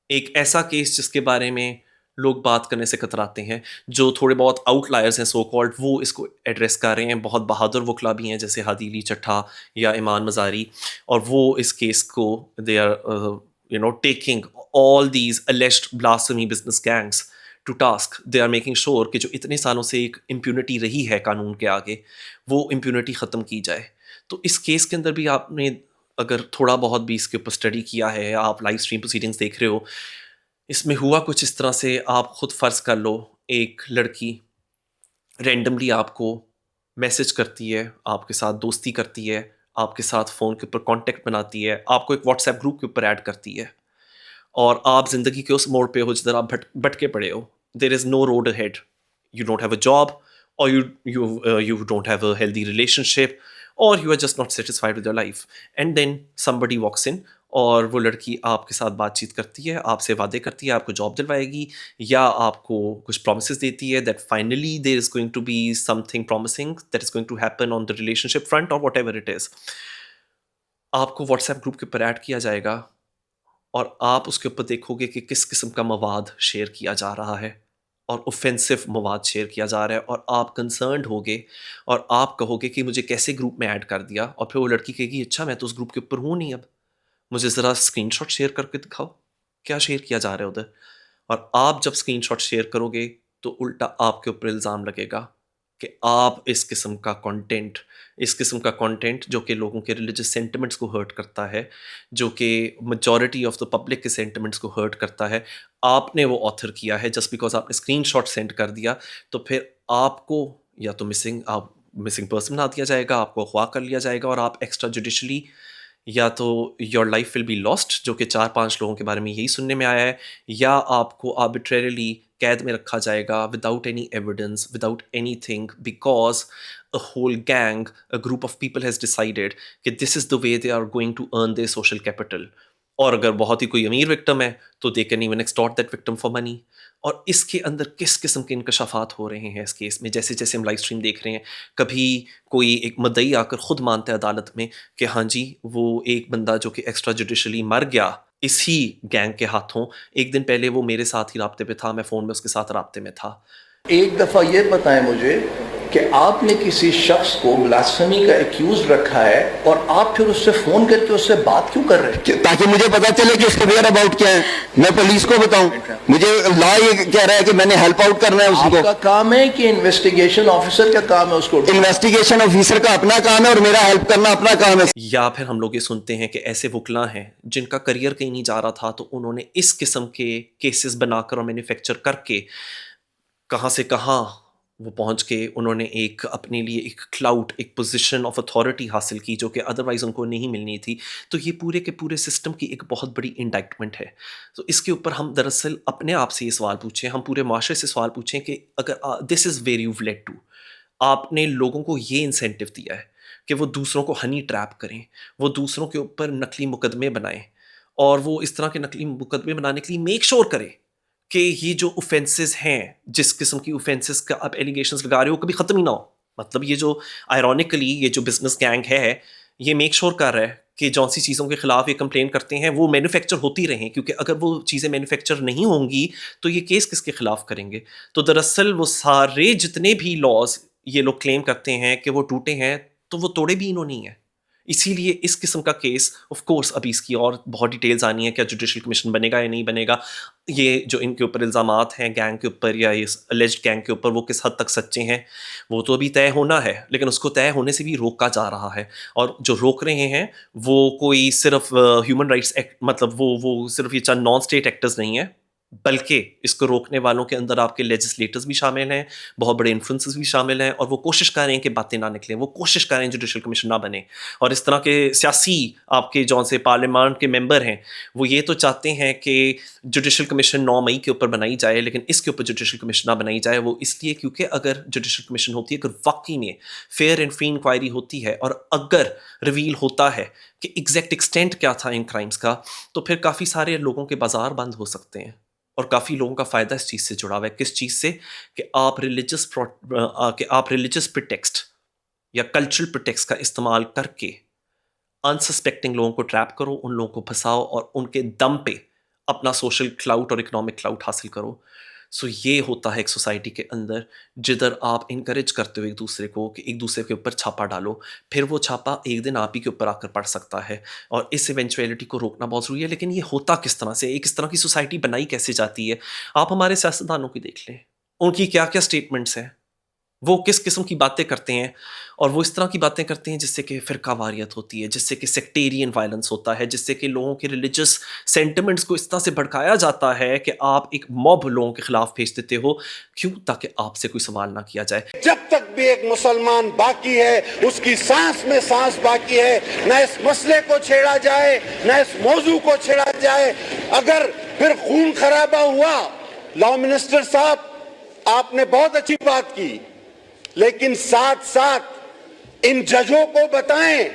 एक ऐसा केस जिसके बारे में लोग बात करने से कतराते हैं। जो थोड़े बहुत आउटलायर्स हैं सो कॉल्ड, वो इसको एड्रेस कर रहे हैं। बहुत बहादुर वकला भी हैं जैसे हादीली चट्ठा या ईमान मज़ारी, और वो इस केस को they are taking all these alleged blasphemy business gangs to task. They are making sure कि जो इतने सालों से एक इम्प्यूनिटी रही है कानून के आगे, वो इम्प्यूनिटी ख़त्म की जाए। तो इस केस के अंदर भी आपने अगर थोड़ा बहुत भी इसके ऊपर स्टडी किया है, आप लाइव स्ट्रीम प्रोसीडिंग्स देख रहे हो, इसमें हुआ कुछ इस तरह से, आप खुद फ़र्ज़ कर लो, एक लड़की रैंडमली आपको मैसेज करती है, आपके साथ दोस्ती करती है, आपके साथ फ़ोन के ऊपर कॉन्टैक्ट बनाती है, आपको एक व्हाट्सएप ग्रुप के ऊपर ऐड करती है, और आप ज़िंदगी के उस मोड़ पे हो जिधर आप भटके पड़े हो। There is no road ahead, you don't have a job, or you don't have a healthy relationship, or you are just not satisfied with your life, and then somebody walks in, और वो लड़की आपके साथ बातचीत करती है, आपसे वादे करती है, आपको जॉब दिलवाएगी, या आपको कुछ promises देती है that finally there is going to be something promising that is going to happen on the relationship front or whatever it is। आपको व्हाट्सएप ग्रुप के ऊपर ऐड किया जाएगा, और आप उसके ऊपर देखोगे कि किस किस्म का मवाद शेयर किया जा रहा है, और ऑफेंसिव मवाद शेयर किया जा रहा है, और आप कंसर्न्ड होगे और आप कहोगे कि मुझे कैसे ग्रुप में ऐड कर दिया, और फिर वो लड़की कहेगी अच्छा मैं तो उस ग्रुप के ऊपर हूँ नहीं, अब मुझे ज़रा स्क्रीनशॉट शेयर करके दिखाओ क्या शेयर किया जा रहा है उधर। और आप जब स्क्रीनशॉट शेयर करोगे तो उल्टा आपके ऊपर इल्ज़ाम लगेगा कि आप इस किस्म का कंटेंट जो कि लोगों के रिलीजियस सेंटिमेंट्स को हर्ट करता है, जो कि मेजॉरिटी ऑफ द पब्लिक के सेंटिमेंट्स को हर्ट करता है, आपने वो ऑथर किया है जस्ट बिकॉज आपने स्क्रीनशॉट सेंड कर दिया। तो फिर आपको या तो मिसिंग पर्सन बना दिया जाएगा, आपको अगवा कर लिया जाएगा, और आप एक्स्ट्रा जुडिशली या तो your life will be lost, जो कि 4-5 लोगों के बारे में यही सुनने में आया है, या आपको आर्बिट्रेरली कैद में रखा जाएगा without any evidence, without anything, because a whole gang, a group of people has decided कि this is the way they are going to earn their social capital। और अगर बहुत ही कोई अमीर विक्टिम है तो they can even extort that victim for money। और इसके अंदर किस किस्म के इंकशाफात हो रहे हैं इस केस में, जैसे जैसे हम लाइव स्ट्रीम देख रहे हैं। कभी कोई एक मुद्दई आकर खुद मानता है अदालत में कि हाँ जी वो एक बंदा जो कि एक्स्ट्रा जुडिशली मर गया इसी गैंग के हाथों, एक दिन पहले वो मेरे साथ ही राब्ते पे था, मैं फ़ोन में उसके साथ राब्ते में था। एक दफ़ा ये बताएं मुझे कि आपने किसी शख्स को ब्लास्फेमी का एक्यूज रखा है और आप फिर उससे फोन करके उससे बात क्यों कर रहे हैं? ताकि मुझे पता चले कि उसके वेयर अबाउट क्या है, मैं पुलिस को बताऊं। मुझे लॉ ये कह रहा है कि मैंने हेल्प आउट करना है उसको। आपका काम है कि इन्वेस्टिगेशन ऑफिसर का काम है उसको? इन्वेस्टिगेशन ऑफिसर का अपना काम है और मेरा हेल्प करना अपना काम है। या फिर हम लोग ये सुनते हैं कि ऐसे वकला हैं जिनका करियर कहीं नहीं जा रहा था, तो उन्होंने इस किस्म के केसेस बनाकर और मैन्युफैक्चर करके कहाँ से कहाँ वो पहुँच के उन्होंने एक अपने लिए एक क्लाउट, एक पोजीशन ऑफ अथॉरिटी हासिल की जो कि अदरवाइज़ उनको नहीं मिलनी थी। तो ये पूरे के पूरे सिस्टम की एक बहुत बड़ी इंडाइटमेंट है। तो इसके ऊपर हम दरअसल अपने आप से ये सवाल पूछें, हम पूरे माशरे से सवाल पूछें कि अगर this is where you led to, आपने लोगों को ये इंसेंटिव दिया है कि वो दूसरों को हनी ट्रैप करें, वो दूसरों के ऊपर नकली मुकदमे बनाएं, और वो इस तरह के नकली मुकदमे बनाने के लिए मेक श्योर करें कि ये जो ऑफेंसेस हैं, जिस किस्म की ऑफेंसेस का आप एलिगेशंस लगा रहे हो, कभी ख़त्म ही ना हो। मतलब ये जो आयरॉनिकली ये जो बिजनेस गैंग है, ये मेक श्योर कर रहा है कि जौन सी चीज़ों के खिलाफ ये कंप्लेन करते हैं वो मैन्युफैक्चर होती रहें, क्योंकि अगर वो चीज़ें मैन्युफैक्चर नहीं होंगी तो ये केस किसके खिलाफ करेंगे? तो दरअसल वो सारे जितने भी लॉज ये लोग क्लेम करते हैं कि वो टूटे हैं, तो वो तोड़े भी इन्होंने ही हैं। इसीलिए इस किस्म का केस, ऑफ कोर्स अभी इसकी और बहुत डिटेल्स आनी है, क्या जुडिशल कमीशन बनेगा या नहीं बनेगा, ये जो इनके ऊपर इल्ज़ामात हैं गैंग के ऊपर या इस अलेज्ड गैंग के ऊपर, वो किस हद तक सच्चे हैं, वो तो अभी तय होना है। लेकिन उसको तय होने से भी रोका जा रहा है, और जो रोक रहे हैं वो कोई सिर्फ ह्यूमन राइट्स एक्ट, मतलब वो सिर्फ ये चंद नॉन स्टेट एक्टर्स नहीं है, बल्कि इसको रोकने वालों के अंदर आपके लेजिस्लेटर्स भी शामिल हैं, बहुत बड़े इन्फ्लुएंसर्स भी शामिल हैं, और वो कोशिश कर रहे हैं कि बातें ना निकलें, वो कोशिश कर रहे हैं जुडिशल कमीशन ना बने। और इस तरह के सियासी आपके जौन से पार्लियामेंट के मेंबर हैं, वो ये तो चाहते हैं कि जुडिशल कमीशन 9 मई के ऊपर बनाई जाए, लेकिन इसके ऊपर जुडिशल कमीशन ना बनाई जाए। वो इसलिए क्योंकि अगर जुडिशल कमीशन होती है, अगर वाकई में फेयर एंड फ्री इंक्वायरी होती है, और अगर रिवील होता है कि एग्जैक्ट एक्सटेंट क्या था इन क्राइम्स का, तो फिर काफ़ी सारे लोगों के बाजार बंद हो सकते हैं, और काफ़ी लोगों का फ़ायदा इस चीज़ से जुड़ा हुआ है। किस चीज़ से? कि आप रिलीजियस प्रिटेक्स्ट या कल्चरल प्रिटेक्स्ट का इस्तेमाल करके अनसस्पेक्टिंग लोगों को ट्रैप करो, उन लोगों को फंसाओ, और उनके दम पे अपना सोशल क्लाउट और इकोनॉमिक क्लाउट हासिल करो। सो ये होता है एक सोसाइटी के अंदर, जिधर आप इनकरेज करते हो एक दूसरे को कि एक दूसरे के ऊपर छापा डालो, फिर वो छापा एक दिन आप ही के ऊपर आकर पड़ सकता है, और इस इवेंचुअलिटी को रोकना बहुत ज़रूरी है। लेकिन ये होता किस तरह से, एक इस तरह की सोसाइटी बनाई कैसे जाती है? आप हमारे सियासतदानों की देख लें, उनकी क्या क्या स्टेटमेंट्स हैं, वो किस किस्म की बातें करते हैं, और वो इस तरह की बातें करते हैं जिससे कि फ़िरकावारियत होती है, जिससे कि सेक्टेरियन वायलेंस होता है, जिससे कि लोगों के रिलीजियस सेंटिमेंट्स को इस तरह से भड़काया जाता है कि आप एक मॉब लोगों के खिलाफ भेज देते हो। क्यों? ताकि आपसे कोई सवाल ना किया जाए। जब तक भी एक मुसलमान बाकी है, उसकी सांस में सांस बाकी है, न इस मसले को छेड़ा जाए, न इस मौजू को छेड़ा जाए। अगर फिर खून खराबा हुआ, लॉ मिनिस्टर साहब आपने बहुत अच्छी बात की, लेकिन साथ साथ इन जजों को बताएं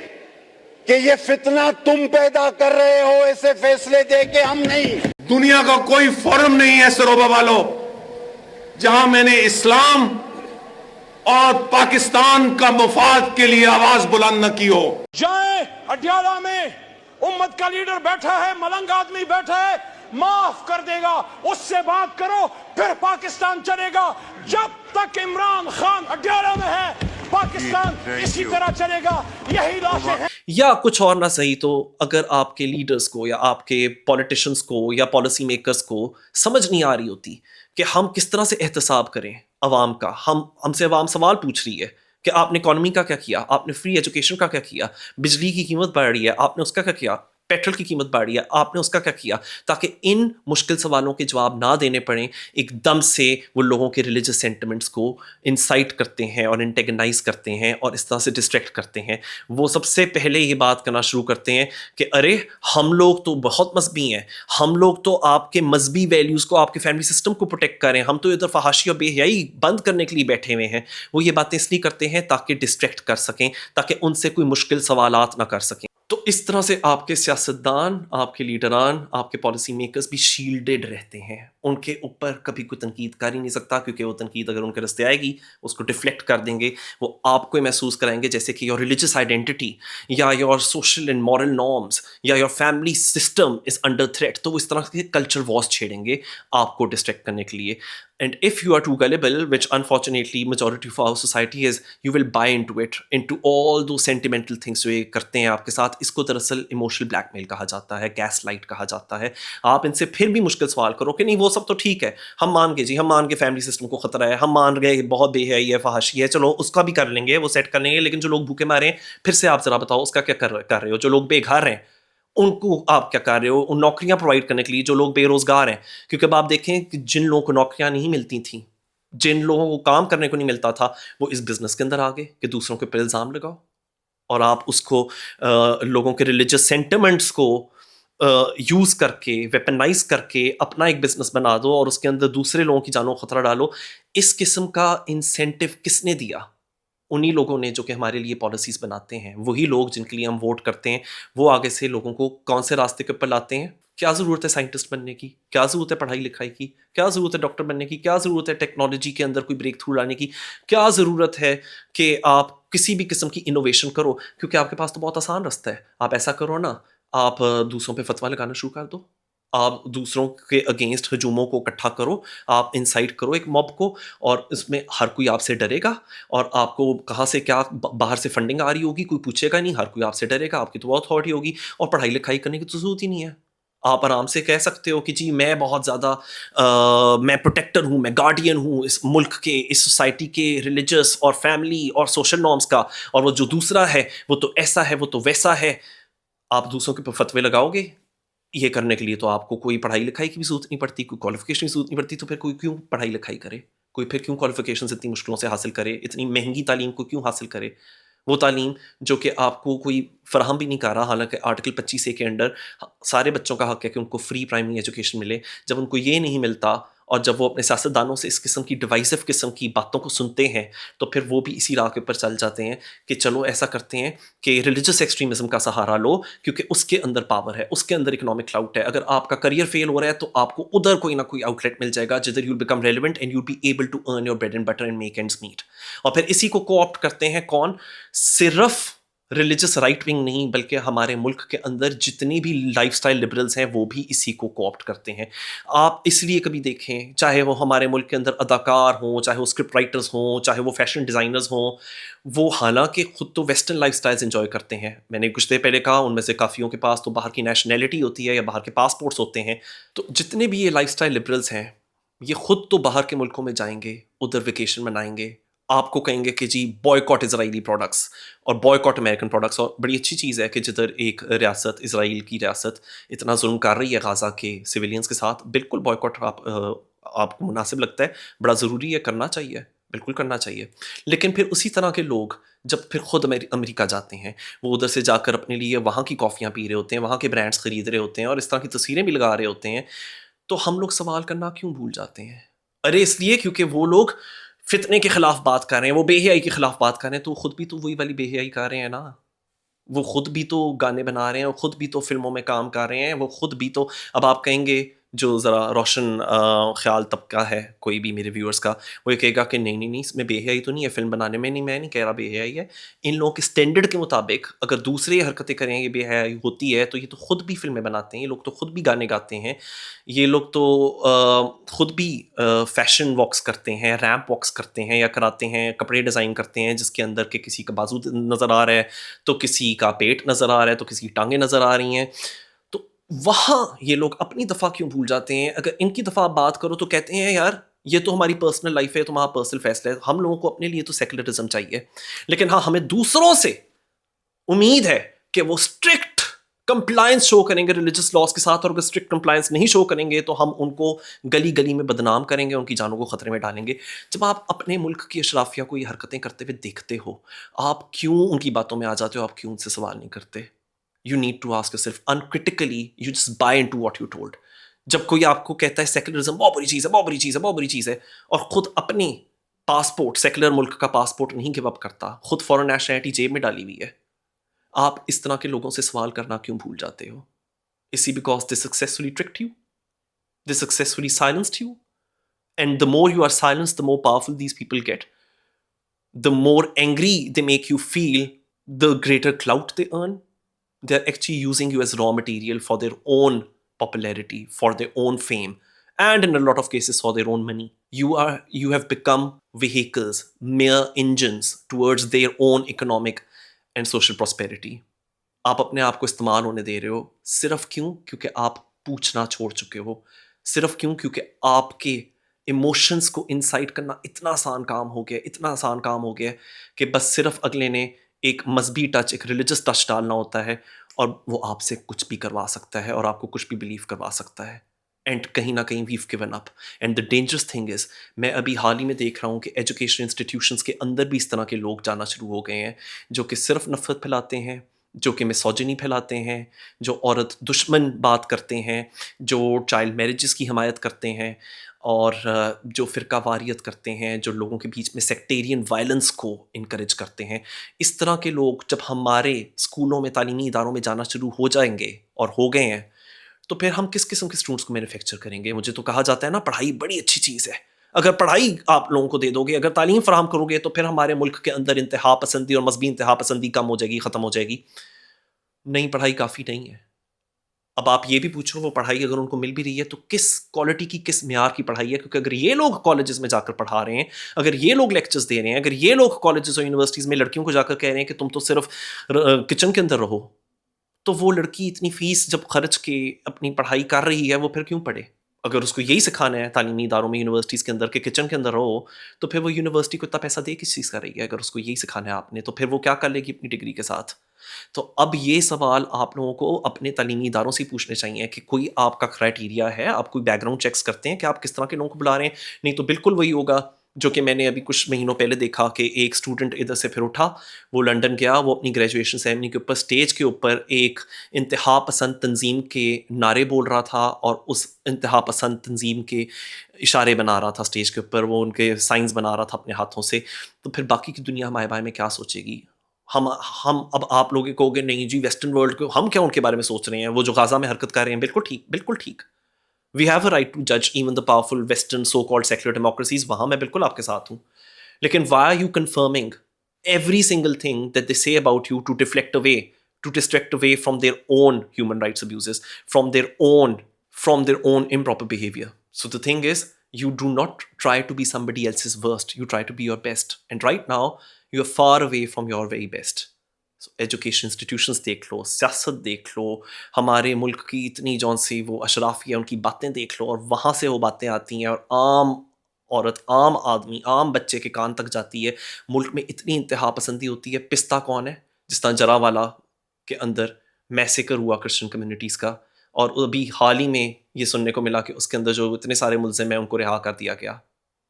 कि ये फितना तुम पैदा कर रहे हो, ऐसे फैसले दे के हम नहीं। दुनिया का कोई फोरम नहीं है सरोबा वालों, जहां मैंने इस्लाम और पाकिस्तान का मुफाद के लिए आवाज बुलंद न की हो। जाए अड्याला में उम्मत का लीडर बैठा है, मलंग आदमी बैठा है, माफ कर देगा, उससे बात करो, फिर पाकिस्तान चलेगा। जब तक इमरान खान अड्याला में है, पाकिस्तान इसी तरह चलेगा। यही लाशें हैं। या कुछ और ना सही तो अगर आपके लीडर्स को या आपके पॉलिटिशियंस को या पॉलिसी मेकर्स को समझ नहीं आ रही होती कि हम किस तरह से एहतसाब करें अवाम का, हमसे अवाम सवाल पूछ रही है कि आपने इकॉनमी का क्या किया, आपने फ्री एजुकेशन का क्या किया, बिजली की कीमत बढ़ रही है, आपने उसका क्या किया, पेट्रोल की कीमत बढ़ रही है, आपने उसका क्या किया, ताकि इन मुश्किल सवालों के जवाब ना देने पड़े, एकदम से वो लोगों के रिलीजियस सेंटिमेंट्स को इंसाइट करते हैं और इंटेगनाइज करते हैं और इस तरह से डिस्ट्रैक्ट करते हैं। वो सबसे पहले ये बात करना शुरू करते हैं कि अरे हम लोग तो बहुत मजहबी हैं, हम लोग तो आपके मजहबी वैल्यूज़ को, आपके फैमिली सिस्टम को प्रोटेक्ट करें, हम तो इधर फहाशी और बेहयाई बंद करने के लिए बैठे हुए हैं। वो ये बातें इसलिए करते हैं ताकि डिस्ट्रैक्ट कर सकें, ताकि उनसे कोई मुश्किल सवालात ना कर सकें। तो इस तरह से आपके सियासतदान, आपके लीडरान, आपके पॉलिसी मेकर्स भी शील्डेड रहते हैं। उनके ऊपर कभी कोई तनकीद कर ही नहीं सकता, क्योंकि वो तनकीद अगर उनके रास्ते आएगी उसको डिफ्लेक्ट कर देंगे। वो आपको महसूस कराएंगे जैसे कि योर रिलीजियस आइडेंटिटी या your social and moral norms या your family system is under threat. तो वो इस तरह के कल्चर वॉर्स छेड़ेंगे आपको डिस्ट्रैक्ट करने के लिए। And if you are too gullible, which unfortunately majority of our society is, you will buy into it, into all those sentimental things जो ये करते हैं आपके साथ। इसको दरअसल इमोशनल ब्लैकमेल कहा जाता है, गैस लाइट कहा जाता है। आप इनसे फिर भी मुश्किल सवाल करो कि नहीं वो सब तो ठीक है, हम मान गए जी, हम मान गए फैमिली सिस्टम को खतरा है, हम मान गए बहुत बेहयाई है, फहाशी है, चलो उसका भी कर लेंगे, वो सेट कर लेंगे। लेकिन जो लोग भूखे मारे हैं, फिर से आप जरा बताओ उसका क्या कर रहे हो? जो लोग बेघर हैं उनको आप क्या कर रहे हो? उन नौकरियां प्रोवाइड करने के लिए जो लोग बेरोजगार हैं, क्योंकि अब आप देखें कि जिन लोगों को नौकरियां नहीं मिलती थी, जिन लोगों को काम करने को नहीं मिलता था, वो इस बिजनेस के अंदर आ गए कि दूसरों के ऊपर इल्ज़ाम लगाओ और आप उसको लोगों के रिलीजियस सेंटिमेंट्स को यूज़ करके, वेपनाइज करके अपना एक बिजनेस बना दो और उसके अंदर दूसरे लोगों की जानों को खतरा डालो। इस किस्म का इंसेंटिव किसने दिया? उन्हीं लोगों ने जो कि हमारे लिए पॉलिसीज़ बनाते हैं। वही लोग जिनके लिए हम वोट करते हैं, वो आगे से लोगों को कौन से रास्ते के ऊपर लाते हैं। क्या ज़रूरत है साइंटिस्ट बनने की? क्या ज़रूरत है पढ़ाई लिखाई की? क्या ज़रूरत है डॉक्टर बनने की? क्या ज़रूरत है टेक्नोलॉजी के अंदर कोई ब्रेक थ्रू लाने की? क्या ज़रूरत है कि आप किसी भी किस्म की इनोवेशन करो, क्योंकि आपके पास तो बहुत आसान रास्ता है। आप ऐसा करो ना, आप दूसरों पे फतवा लगाना शुरू कर दो। आप दूसरों के अगेंस्ट हजूमों को इकट्ठा करो, आप इंसाइट करो एक मॉब को, और इसमें हर कोई आपसे डरेगा, और आपको कहाँ से क्या बाहर से फंडिंग आ रही होगी कोई पूछेगा नहीं, हर कोई आपसे डरेगा, आपकी तो बहुत अथॉरिटी होगी, और पढ़ाई लिखाई करने की तो जरूरत ही नहीं है। आप आराम से कह सकते हो कि जी मैं बहुत ज़्यादा मैं प्रोटेक्टर हूँ, मैं गार्डियन हूँ इस मुल्क के, इस सोसाइटी के रिलीजियस और फैमिली और सोशल नॉर्म्स का, और वो जो दूसरा है वो तो ऐसा है, वो तो वैसा है। आप दूसरों के ऊपर फतवे लगाओगे, ये करने के लिए तो आपको कोई पढ़ाई लिखाई की भी ज़रूरत नहीं पड़ती, कोई क्वालिफिकेशन की ज़रूरत नहीं पड़ती, तो फिर कोई क्यों पढ़ाई लिखाई करे? कोई फिर क्यों क्वालिफिकेशंस इतनी मुश्किलों से हासिल करे? इतनी महंगी तालीम को क्यों हासिल करे? वो तालीम जो कि आपको कोई फ़राहम भी नहीं कर रहा, हालाँकि आर्टिकल 25 ए के अंडर सारे बच्चों का हक है कि उनको फ्री प्राइमरी एजुकेशन मिले। जब उनको ये नहीं मिलता, और जब वो अपने सियासतदानों से इस किस्म की डिवाइसिव किस्म की बातों को सुनते हैं, तो फिर वो भी इसी राह के ऊपर चल जाते हैं कि चलो ऐसा करते हैं कि रिलीजियस एक्सट्रीमिज्म का सहारा लो, क्योंकि उसके अंदर पावर है, उसके अंदर इकोनॉमिक क्लाउट है। अगर आपका करियर फेल हो रहा है तो आपको उधर कोई ना कोई आउटलेट मिल जाएगा जिधर you become relevant and you be able to earn your bread and butter and make ends meet. और फिर इसी को कोऑप्ट करते हैं कौन? सिर्फ रिलीजियस राइट विंग नहीं, बल्कि हमारे मुल्क के अंदर जितनी भी लाइफस्टाइल लिबरल्स हैं वो भी इसी को कोऑप्ट करते हैं। आप इसलिए कभी देखें, चाहे वो हमारे मुल्क के अंदर अदाकार हों, चाहे वो स्क्रिप्ट राइटर्स हों, चाहे वो फैशन डिज़ाइनर्स हों, वो हालांकि खुद तो वेस्टर्न लाइफस्टाइल्स एंजॉय करते हैं। मैंने कुछ देर पहले कहा उनमें से काफ़ियों के पास तो बाहर की नेशनैलिटी होती है या बाहर के पासपोर्ट्स होते हैं। तो जितने भी ये लाइफस्टाइल लिबरल्स हैं, ये खुद तो बाहर के मुल्कों में जाएंगे, उधर वेकेशन मनाएंगे, आपको कहेंगे कि जी बॉयकॉट इजरायली प्रोडक्ट्स और बॉयकॉट अमेरिकन प्रोडक्ट्स। और बड़ी अच्छी चीज़ है कि जिधर एक रियासत, इजराइल की रियासत, इतना जुल्म कर रही है गाज़ा के सिविलियंस के साथ, बिल्कुल बॉयकॉट आपको मुनासिब लगता है, बड़ा ज़रूरी है, करना चाहिए, बिल्कुल करना चाहिए। लेकिन फिर उसी तरह के लोग जब फिर खुद अमेरिका जाते हैं, वो उधर से जाकर अपने लिए वहाँ की कॉफ़ियाँ पी रहे होते हैं, वहाँ के ब्रांड्स ख़रीद रहे होते हैं, और इस तरह की तस्वीरें भी लगा रहे होते हैं, तो हम लोग सवाल करना क्यों भूल जाते हैं? अरे इसलिए क्योंकि वो लोग फितने के खिलाफ बात कर रहे हैं, वो बेहयाई के खिलाफ बात कर रहे हैं, तो खुद भी तो वही वाली बेहयाई कर रहे हैं ना। वो खुद भी तो गाने बना रहे हैं, और खुद भी तो फिल्मों में काम कर रहे हैं, वो खुद भी तो, अब आप कहेंगे जो ज़रा रोशन ख्याल तबका है कोई भी मेरे व्यूअर्स का, वो ये कहेगा कि नहीं नहीं नहीं इसमें बेहयाई तो नहीं है फिल्म बनाने में। नहीं, मैं नहीं कह रहा बेहयाई है। इन लोगों के स्टैंडर्ड के मुताबिक अगर दूसरे हरकतें करें ये बेहयाई होती है, तो ये तो खुद भी फिल्में बनाते हैं, ये लोग तो खुद भी गाने गाते हैं, ये लोग तो खुद भी फैशन वॉक्स करते हैं, रैम्प वॉक्स करते हैं या कराते हैं, कपड़े डिज़ाइन करते हैं जिसके अंदर के किसी का बाजू नज़र आ रहा है, तो किसी का पेट नज़र आ रहा है, तो किसी की टांगें नज़र आ रही हैं। तो वहाँ ये लोग अपनी दफ़ा क्यों भूल जाते हैं? अगर इनकी दफ़ा आप बात करो तो कहते हैं यार ये तो हमारी पर्सनल लाइफ है, तुम्हारा पर्सनल फैसला है, हम लोगों को अपने लिए तो सेकुलरिज्म चाहिए। लेकिन हाँ, हमें दूसरों से उम्मीद है कि वो स्ट्रिक्ट कंप्लायंस शो करेंगे रिलीजियस लॉज के साथ, और अगर स्ट्रिक्ट कंप्लायंस नहीं शो करेंगे तो हम उनको गली गली में बदनाम करेंगे, उनकी जानों को खतरे में डालेंगे। जब आप अपने मुल्क की अशराफिया को ये हरकतें करते हुए देखते हो, आप क्यों उनकी बातों में आ जाते हो? आप क्यों उनसे सवाल नहीं करते? You need to ask yourself uncritically, you just buy into what you told. जब कोई आपको कहता है सेकुलरिज्म बहुत बुरी चीज़ है, बहुत बुरी चीज़ है, बहुत बुरी चीज़ है, और खुद अपनी पासपोर्ट, सेकुलर मुल्क का पासपोर्ट नहीं गिव अप करता, खुद फॉरेन नेशनैलिटी जेब में डाली हुई है, आप इस तरह के लोगों से सवाल करना क्यों भूल जाते हो? इसी because they successfully tricked you, they successfully silenced you, and the more you are silenced the more powerful these people get, the more angry they make you feel, the greater clout they earn. They're actually using you as raw material for their own popularity, for their own fame, and in a lot of cases for their own money. You have become vehicles, mere engines towards their own economic and social prosperity. आप अपने आप को इस्तेमाल होने दे रहे हो, सिर्फ क्यों? क्योंकि आप पूछना छोड़ चुके हो। सिर्फ क्यों? क्योंकि आपके इमोशंस को इंसाइट करना इतना आसान काम हो गया, इतना आसान काम हो गया कि बस सिर्फ अगले ने एक मजहबी टच, एक रिलीजियस टच डालना होता है, और वो आपसे कुछ भी करवा सकता है और आपको कुछ भी बिलीव करवा सकता है। एंड कहीं ना कहीं we've given up. And the dangerous thing is, मैं अभी हाल ही में देख रहा हूँ कि एजुकेशन इंस्टीट्यूशंस के अंदर भी इस तरह के लोग जाना शुरू हो गए हैं, जो कि सिर्फ नफरत फैलाते हैं, जो कि मिसोजिनी फैलाते हैं, जो औरत दुश्मन बात करते हैं, जो चाइल्ड मैरिजेस की हिमायत करते हैं, और जो फ़िरका वारियत करते हैं, जो लोगों के बीच में सेक्टेरियन वायलेंस को इनकरेज करते हैं। इस तरह के लोग जब हमारे स्कूलों में, तालीमी इदारों में जाना शुरू हो जाएंगे, और हो गए हैं, तो फिर हम किस किस्म के स्टूडेंट्स को मैन्युफैक्चर करेंगे? मुझे तो कहा जाता है ना, पढ़ाई बड़ी अच्छी चीज़ है, अगर पढ़ाई आप लोगों को दे दोगे, अगर तालीम फराहम करोगे, तो फिर हमारे मुल्क के अंदर इंतहा पसंदी और मजहबी इंतहा पसंदी कम हो जाएगी, ख़त्म हो जाएगी। नहीं, पढ़ाई काफ़ी नहीं है। अब आप ये भी पूछो, वो पढ़ाई अगर उनको मिल भी रही है तो किस क्वालिटी की, किस म्यार की पढ़ाई है? क्योंकि अगर ये लोग कॉलेजेस में जाकर पढ़ा रहे हैं, अगर ये लोग लेक्चर्स दे रहे हैं, अगर ये लोग कॉलेजेस और यूनिवर्सिटीज़ में लड़कियों को जाकर कह रहे हैं कि तुम तो सिर्फ किचन के अंदर रहो, तो वो लड़की इतनी फीस जब खर्च के अपनी पढ़ाई कर रही है, वो फिर क्यों पढ़े? अगर उसको यही सिखाना है तालीमी इदारों में, यूनिवर्सिटीज़ के अंदर के किचन के अंदर रहो, तो फिर वो यूनिवर्सिटी को इतना पैसा दे किस चीज़ का रही है? अगर उसको यही सिखाना है आपने, तो फिर वो क्या कर लेगी अपनी डिग्री के साथ? तो अब ये सवाल आप लोगों को अपने तालीमी इदारों से पूछने चाहिए कि कोई आपका क्राइटेरिया है, आप कोई बैकग्राउंड चेक्स करते हैं कि आप किस तरह के लोगों को बुला रहे हैं? नहीं तो बिल्कुल वही होगा जो कि मैंने अभी कुछ महीनों पहले देखा कि एक स्टूडेंट इधर से फिर उठा, वो लंदन गया, वो अपनी ग्रेजुएशन सेरेमनी के ऊपर स्टेज के ऊपर एक इंतहा पसंद तंजीम के नारे बोल रहा था और उस इंतहा पसंद तंजीम के इशारे बना रहा था स्टेज के ऊपर, वो उनके साइंस बना रहा था अपने हाथों से। तो फिर बाकी की दुनिया हमारे बारे में क्या सोचेगी? हम अब आप लोग कहोगे नहीं जी वेस्टर्न वर्ल्ड को हम क्या उनके बारे में सोच रहे हैं, वो जो गाजा में हरकत कर रहे हैं, बिल्कुल ठीक, बिल्कुल ठीक। We have a right to जज even the powerful western so called secular democracies, वहां मैं बिल्कुल आपके साथ हूँ। लेकिन why are you confirming every single thing that they say about you to distract away from their own human rights abuses, from their own improper behavior? So the thing is, you do not try to be somebody else's worst, you try to be your best, and right now you are far away from your very best. So education institutions देख लो, सियासत देख लो, हमारे मुल्क की इतनी जौन सी वो अशराफी है उनकी बातें देख लो, और वहाँ से वो बातें आती हैं और आम औरत, आम आदमी, आम बच्चे के कान तक जाती है। मुल्क में इतनी इंतहा पसंदी होती है। पिस्ता कौन है? जिस तरह जरावाला के अंदर मैसेकर हुआ क्रिश्चियन कम्युनिटीज़ का, और अभी हाल ही में ये सुनने को मिला कि उसके अंदर जो इतने सारे मुल्ज़िम हैं उनको रिहा कर दिया गया।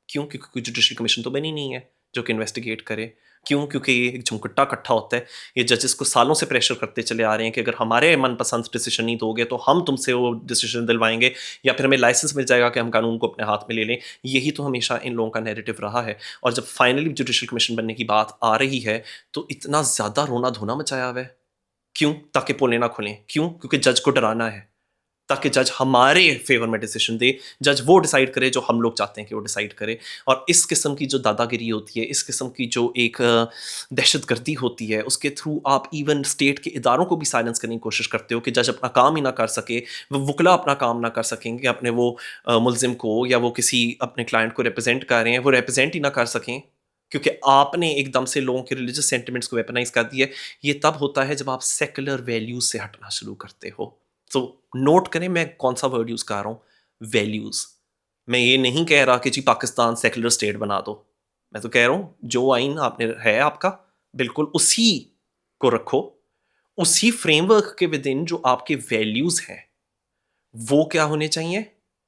क्यों? क्योंकि कोई जुडिशल कमीशन तो बनी नहीं है जो कि इन्वेस्टिगेट करे। क्यों? क्योंकि ये एक झुमकट्टा इकट्ठा होता है। ये जजेस को सालों से प्रेशर करते चले आ रहे हैं कि अगर हमारे मनपसंद डिसीजन नहीं दोगे तो हम तुमसे वो डिसीजन दिलवाएंगे, या फिर हमें लाइसेंस मिल जाएगा कि हम कानून को अपने हाथ में ले लें। यही तो हमेशा इन लोगों का नैरेटिव रहा है। और जब फाइनली जुडिशल कमीशन बनने की बात आ रही है तो इतना ज़्यादा रोना धोना मचाया हुआ है। क्यों? ताकि पोलें ना खुलें। क्यों? क्योंकि जज को डराना है, ताकि जज हमारे फेवर में डिसीजन दे, जज वो डिसाइड करे जो हम लोग चाहते हैं कि वो डिसाइड करे। और इस किस्म की जो दादागिरी होती है, इस किस्म की जो एक दहशतगर्दी होती है, उसके थ्रू आप इवन स्टेट के इदारों को भी साइलेंस करने की कोशिश करते हो कि जज अपना काम ही ना कर सके, वो वकला अपना काम ना कर सकेंगे, अपने वो मुल्जिम को या वो किसी अपने क्लाइंट को रिप्रेजेंट कर रहे हैं वो रिप्रेजेंट ही ना कर सकें, क्योंकि आपने एकदम से लोगों के रिलीजियस सेंटिमेंट्स को वेपनाइज कर दिया। ये तब होता है जब आप सेकुलर वैल्यूज से हटना शुरू करते हो। तो नोट करें मैं कौन सा वर्ड यूज़ कर रहा हूँ, वैल्यूज़। मैं ये नहीं कह रहा कि जी पाकिस्तान सेकुलर स्टेट बना दो। मैं तो कह रहा हूँ जो आइन आपने है आपका, बिल्कुल उसी को रखो, उसी फ्रेमवर्क के विद इन जो आपके वैल्यूज़ हैं वो क्या होने चाहिए।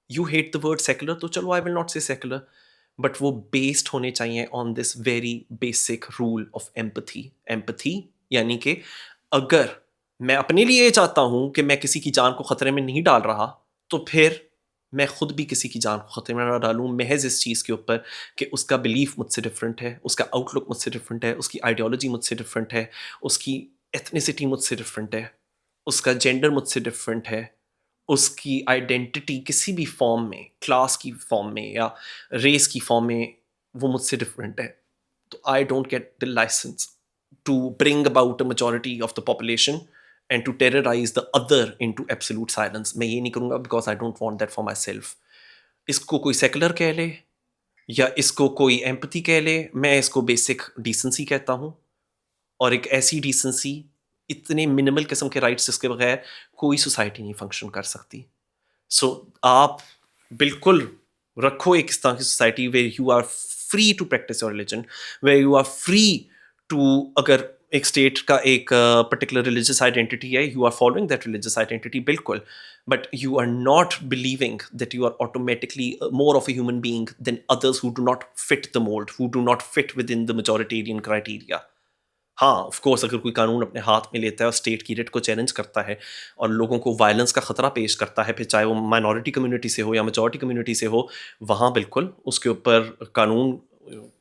You hate the word secular, तो चलो आई विल नॉट से सेकुलर, बट वो बेस्ड होने चाहिए on this very basic rule of empathy. Empathy यानी कि अगर मैं अपने लिए ये चाहता हूं कि मैं किसी की जान को खतरे में नहीं डाल रहा, तो फिर मैं खुद भी किसी की जान को खतरे में ना डालूं, महज इस चीज़ के ऊपर कि उसका बिलीफ मुझसे डिफरेंट है, उसका आउटलुक मुझसे डिफरेंट है, उसकी आइडियोलॉजी मुझसे डिफरेंट है, उसकी एथनिसिटी मुझसे डिफरेंट है, उसका जेंडर मुझसे डिफरेंट है, उसकी आइडेंटिटी किसी भी फॉर्म में, क्लास की फॉर्म में या रेस की फॉर्म में, वो मुझसे डिफरेंट है। तो I don't get the licence to bring about a majority of the population and to terrorize the other into absolute silence. मैं ये नहीं करूँगा because I don't want that for myself. इसको कोई सेकुलर कह ले या इसको कोई एम्पथी कह ले, मैं इसको बेसिक डिसेंसी कहता हूँ। और एक ऐसी डिसेंसी, इतने मिनिमल किस्म के राइट्स जिसके बगैर कोई सोसाइटी नहीं फंक्शन कर सकती। सो आप बिल्कुल रखो एक इस तरह की society where you are free to practise your religion, where you are free to, अगर एक स्टेट का एक पर्टिकुलर रिलीजियस आइडेंटिटी है, you are following that religious identity, बिल्कुल, but you are not believing that you are automatically more of a human being than others who do not fit the mould, who do not fit within the majoritarian criteria. हाँ, of course अगर कोई कानून अपने हाथ में लेता है और स्टेट की रिट को चैलेंज करता है और लोगों को वायलेंस का खतरा पेश करता है, फिर चाहे वो माइनॉरिटी कम्युनिटी से हो या मेजॉरिटी कम्युनिटी से हो, वहाँ बिल्कुल उसके ऊपर कानून,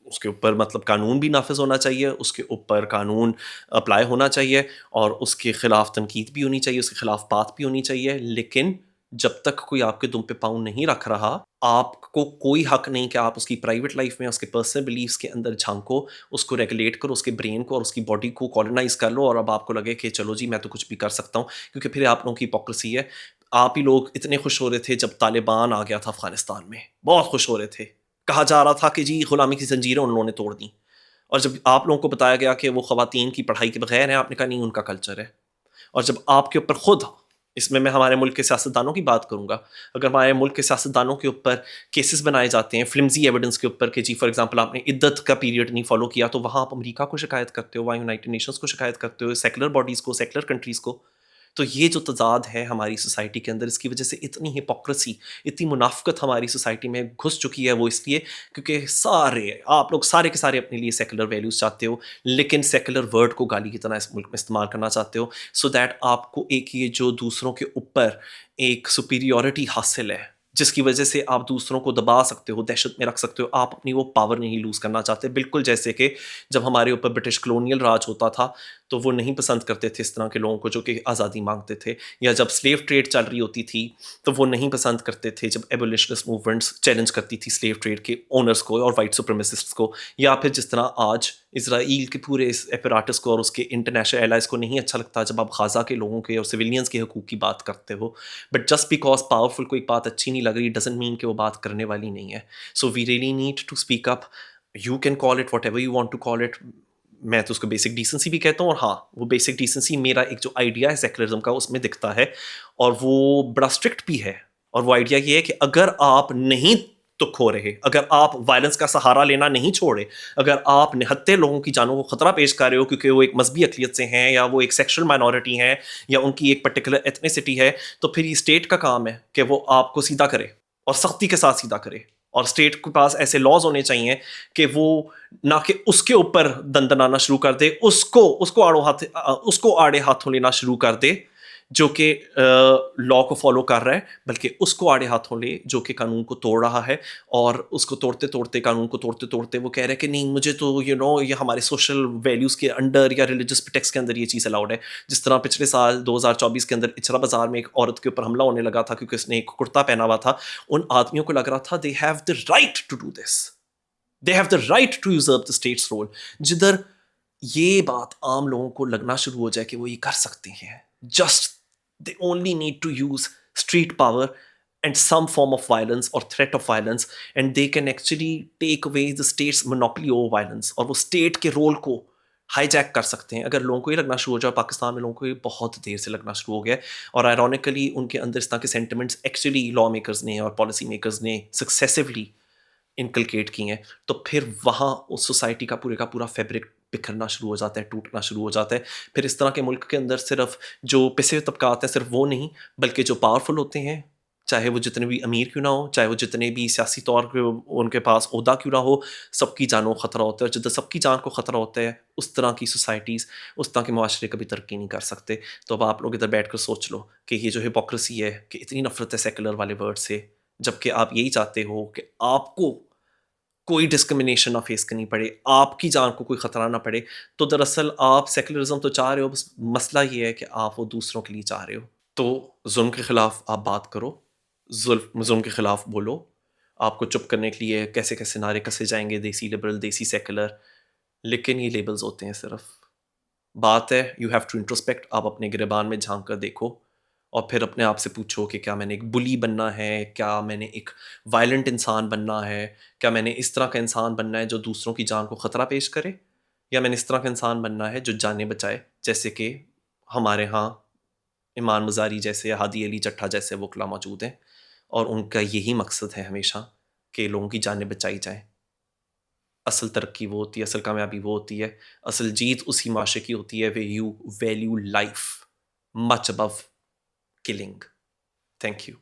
उसके ऊपर मतलब कानून भी नाफिज होना चाहिए, उसके ऊपर कानून अप्लाई होना चाहिए और उसके ख़िलाफ़ तनकीद भी होनी चाहिए, उसके ख़िलाफ़ बात भी होनी चाहिए। लेकिन जब तक कोई आपके दुम पे पाँव नहीं रख रहा, आपको कोई हक नहीं कि आप उसकी प्राइवेट लाइफ में, उसके पर्सनल बिलीफ्स के अंदर झांको, उसको रेगुलेट करो, उसके ब्रेन को और उसकी बॉडी को कॉलोनाइज कर लो, और अब आपको लगे कि चलो जी मैं तो कुछ भी कर सकता हूँ, क्योंकि फिर आप लोगों की हिपोक्रेसी है। आप ही लोग इतने खुश हो रहे थे जब तालिबान आ गया था अफगानिस्तान में, बहुत खुश हो रहे थे, कहा जा रहा था कि जी गुलामी की जंजीरें उन लोगों ने तोड़ दी, और जब आप लोगों को बताया गया कि वो ख़वातीन की पढ़ाई के बगैर हैं, आपने कहा नहीं उनका कल्चर है। और जब आपके ऊपर खुद, इसमें मैं हमारे मुल्क के सियासतदानों की बात करूंगा, अगर हमारे मुल्क के सियासतदानों के ऊपर केसेस बनाए जाते हैं फ्लिमजी एविडेंस के ऊपर कि जी फॉर एग्जांपल आपने इद्दत का पीरियड नहीं फॉलो किया, तो वहाँ आप अमेरिका को शिकायत करते हो, वहाँ यूनाइटेड नेशंस को शिकायत करते हो, सेकुलर बॉडीज़ को, सेकुलर कंट्रीज़ को। तो ये जो तजाद है हमारी सोसाइटी के अंदर, इसकी वजह से इतनी हिपोक्रेसी, इतनी मुनाफकत हमारी सोसाइटी में घुस चुकी है, वो इसलिए क्योंकि सारे आप लोग सारे के सारे अपने लिए सेकुलर वैल्यूज़ चाहते हो, लेकिन सेकुलर वर्ड को गाली की तरह इस मुल्क में इस्तेमाल करना चाहते हो, सो दैट आपको एक ये जो दूसरों के ऊपर एक सुपीरियॉरिटी हासिल है, जिसकी वजह से आप दूसरों को दबा सकते हो, दहशत में रख सकते हो, आप अपनी वो पावर नहीं लूज़ करना चाहते। बिल्कुल जैसे कि जब हमारे ऊपर ब्रिटिश कॉलोनियल राज होता था, तो वो नहीं पसंद करते थे इस तरह के लोगों को जो कि आज़ादी मांगते थे, या जब स्लेव ट्रेड चल रही होती थी तो वो नहीं पसंद करते थे जब एबोलिशनिस्ट मूवमेंट्स चैलेंज करती थी स्लेव ट्रेड के ओनर्स को और वाइट सुप्रीमेसिस्ट्स को, या फिर जिस तरह आज इसराइल के पूरे इस एपराटस को और उसके इंटरनेशनल एलाइज को नहीं अच्छा लगता जब आप गाजा के लोगों के और सिविलियंस के हकूक़ की बात करते हो। बट जस्ट बिकॉज पावरफुल कोई बात अच्छी नहीं लग रही डजंट मीन कि वो बात करने वाली नहीं है। So we really need to speak up. You can call it whatever you want to call it, मैं तो उसको बेसिक डिसेंसी भी कहता हूँ, और हाँ वो बेसिक डिसेंसी मेरा एक जो आइडिया है सेकुलरिज्म का उसमें दिखता है, और वो बड़ा स्ट्रिक्ट भी है। और वो आइडिया ये है कि अगर आप नहीं तो खो रहे, अगर आप वायलेंस का सहारा लेना नहीं छोड़े, अगर आप निहत्ते लोगों की जानों को खतरा पेश कर रहे हो क्योंकि वो एक मजहबी अकलियत से हैं, या वो एक सेक्शुअल माइनॉरिटी हैं, या उनकी एक पर्टिकुलर एथनिसिटी है, तो फिर ये स्टेट का काम है कि वो आपको सीधा करे और सख्ती के साथ सीधा करे। और स्टेट के पास ऐसे लॉज होने चाहिए कि वो ना कि उसके ऊपर दंदनाना शुरू कर दे, उसको आड़े हाथों लेना शुरू कर दे जो कि लॉ को फॉलो कर रहा है, बल्कि उसको आड़े हाथों ले जो कि कानून को तोड़ रहा है, और उसको तोड़ते तोड़ते, कानून को तोड़ते तोड़ते वो कह रहा है कि नहीं मुझे तो ये हमारे सोशल वैल्यूज़ के अंडर या रिलीजियस टेक्स्ट के अंदर ये चीज़ अलाउड है। जिस तरह पिछले साल 2024 के अंदर इचरा बाज़ार में एक औरत के ऊपर हमला होने लगा था क्योंकि उसने एक कुर्ता पहना हुआ था, उन आदमियों को लग रहा था they have the right to do this, they have the right to usurp the state's role. जिधर ये बात आम लोगों को लगना शुरू हो जाए कि वो ये कर सकते हैं, just they only need to use street power and some form of violence or threat of violence, and they can actually take away the state's monopoly over violence, और वो state के रोल को हाईजैक कर सकते हैं। अगर लोगों को ये लगना शुरू हो जाए, पाकिस्तान में लोगों को ये बहुत देर से लगना शुरू हो गया है, और आयरॉनिकली उनके अंदर इस तरह के सेंटिमेंट्स एक्चुअली लॉ मेकर्स ने और पॉलिसी मेकर्स ने सक्सेसिवली इनकलकेट की हैं, तो फिर वहाँ उस सोसाइटी का पूरा फैब्रिक बिखरना शुरू हो जाता है, टूटना शुरू हो जाता है। फिर इस तरह के मुल्क के अंदर सिर्फ जो पिसे हुए तबकात हैं सिर्फ वो नहीं, बल्कि जो पावरफुल होते हैं, चाहे वो जितने भी अमीर क्यों ना हो, चाहे वो जितने भी सियासी तौर पर उनके पास ओहदा क्यों ना हो, सबकी जानों को ख़तरा होता है। और जिधर सबकी जान को ख़तरा होता है, उस तरह की सोसाइटीज़, उस तरह के माशरे कभी तरक्की नहीं कर सकते। तो अब आप लोग इधर बैठ कर सोच लो कि ये जो हिपोक्रेसी है, कि इतनी नफरत है सेकुलर वाले वर्ड से, जबकि आप यही चाहते हो कि आपको कोई डिस्क्रिमिनेशन ना फेस करनी पड़े, आपकी जान को कोई ख़तरा ना पड़े, तो दरअसल आप सेकुलरिज्म तो चाह रहे हो, बस मसला ये है कि आप वो दूसरों के लिए चाह रहे हो। तो जुल्म के ख़िलाफ़ आप बात करो, जुल्म के ख़िलाफ़ बोलो। आपको चुप करने के लिए कैसे कैसे नारे कसे जाएंगे, देसी लिबरल, देसी सेकुलर, लेकिन ये लेबल्स होते हैं सिर्फ। बात है यू हैव टू इंट्रोस्पेक्ट। आप अपने गिरबान में झांक कर देखो और फिर अपने आप से पूछो कि क्या मैंने एक बुली बनना है, क्या मैंने एक वायलेंट इंसान बनना है, क्या मैंने इस तरह का इंसान बनना है जो दूसरों की जान को ख़तरा पेश करे, या मैंने इस तरह का इंसान बनना है जो जानें बचाए, जैसे कि हमारे यहाँ ईमान मज़ारी जैसे, हादी अली चट्ठा जैसे वकला मौजूद हैं, और उनका यही मकसद है हमेशा कि लोगों की जानें बचाई जाएँ। असल तरक्की वो होती है, असल कामयाबी वो होती है, असल जीत उसी माशरे की होती है way you value life much above killing. Thank you.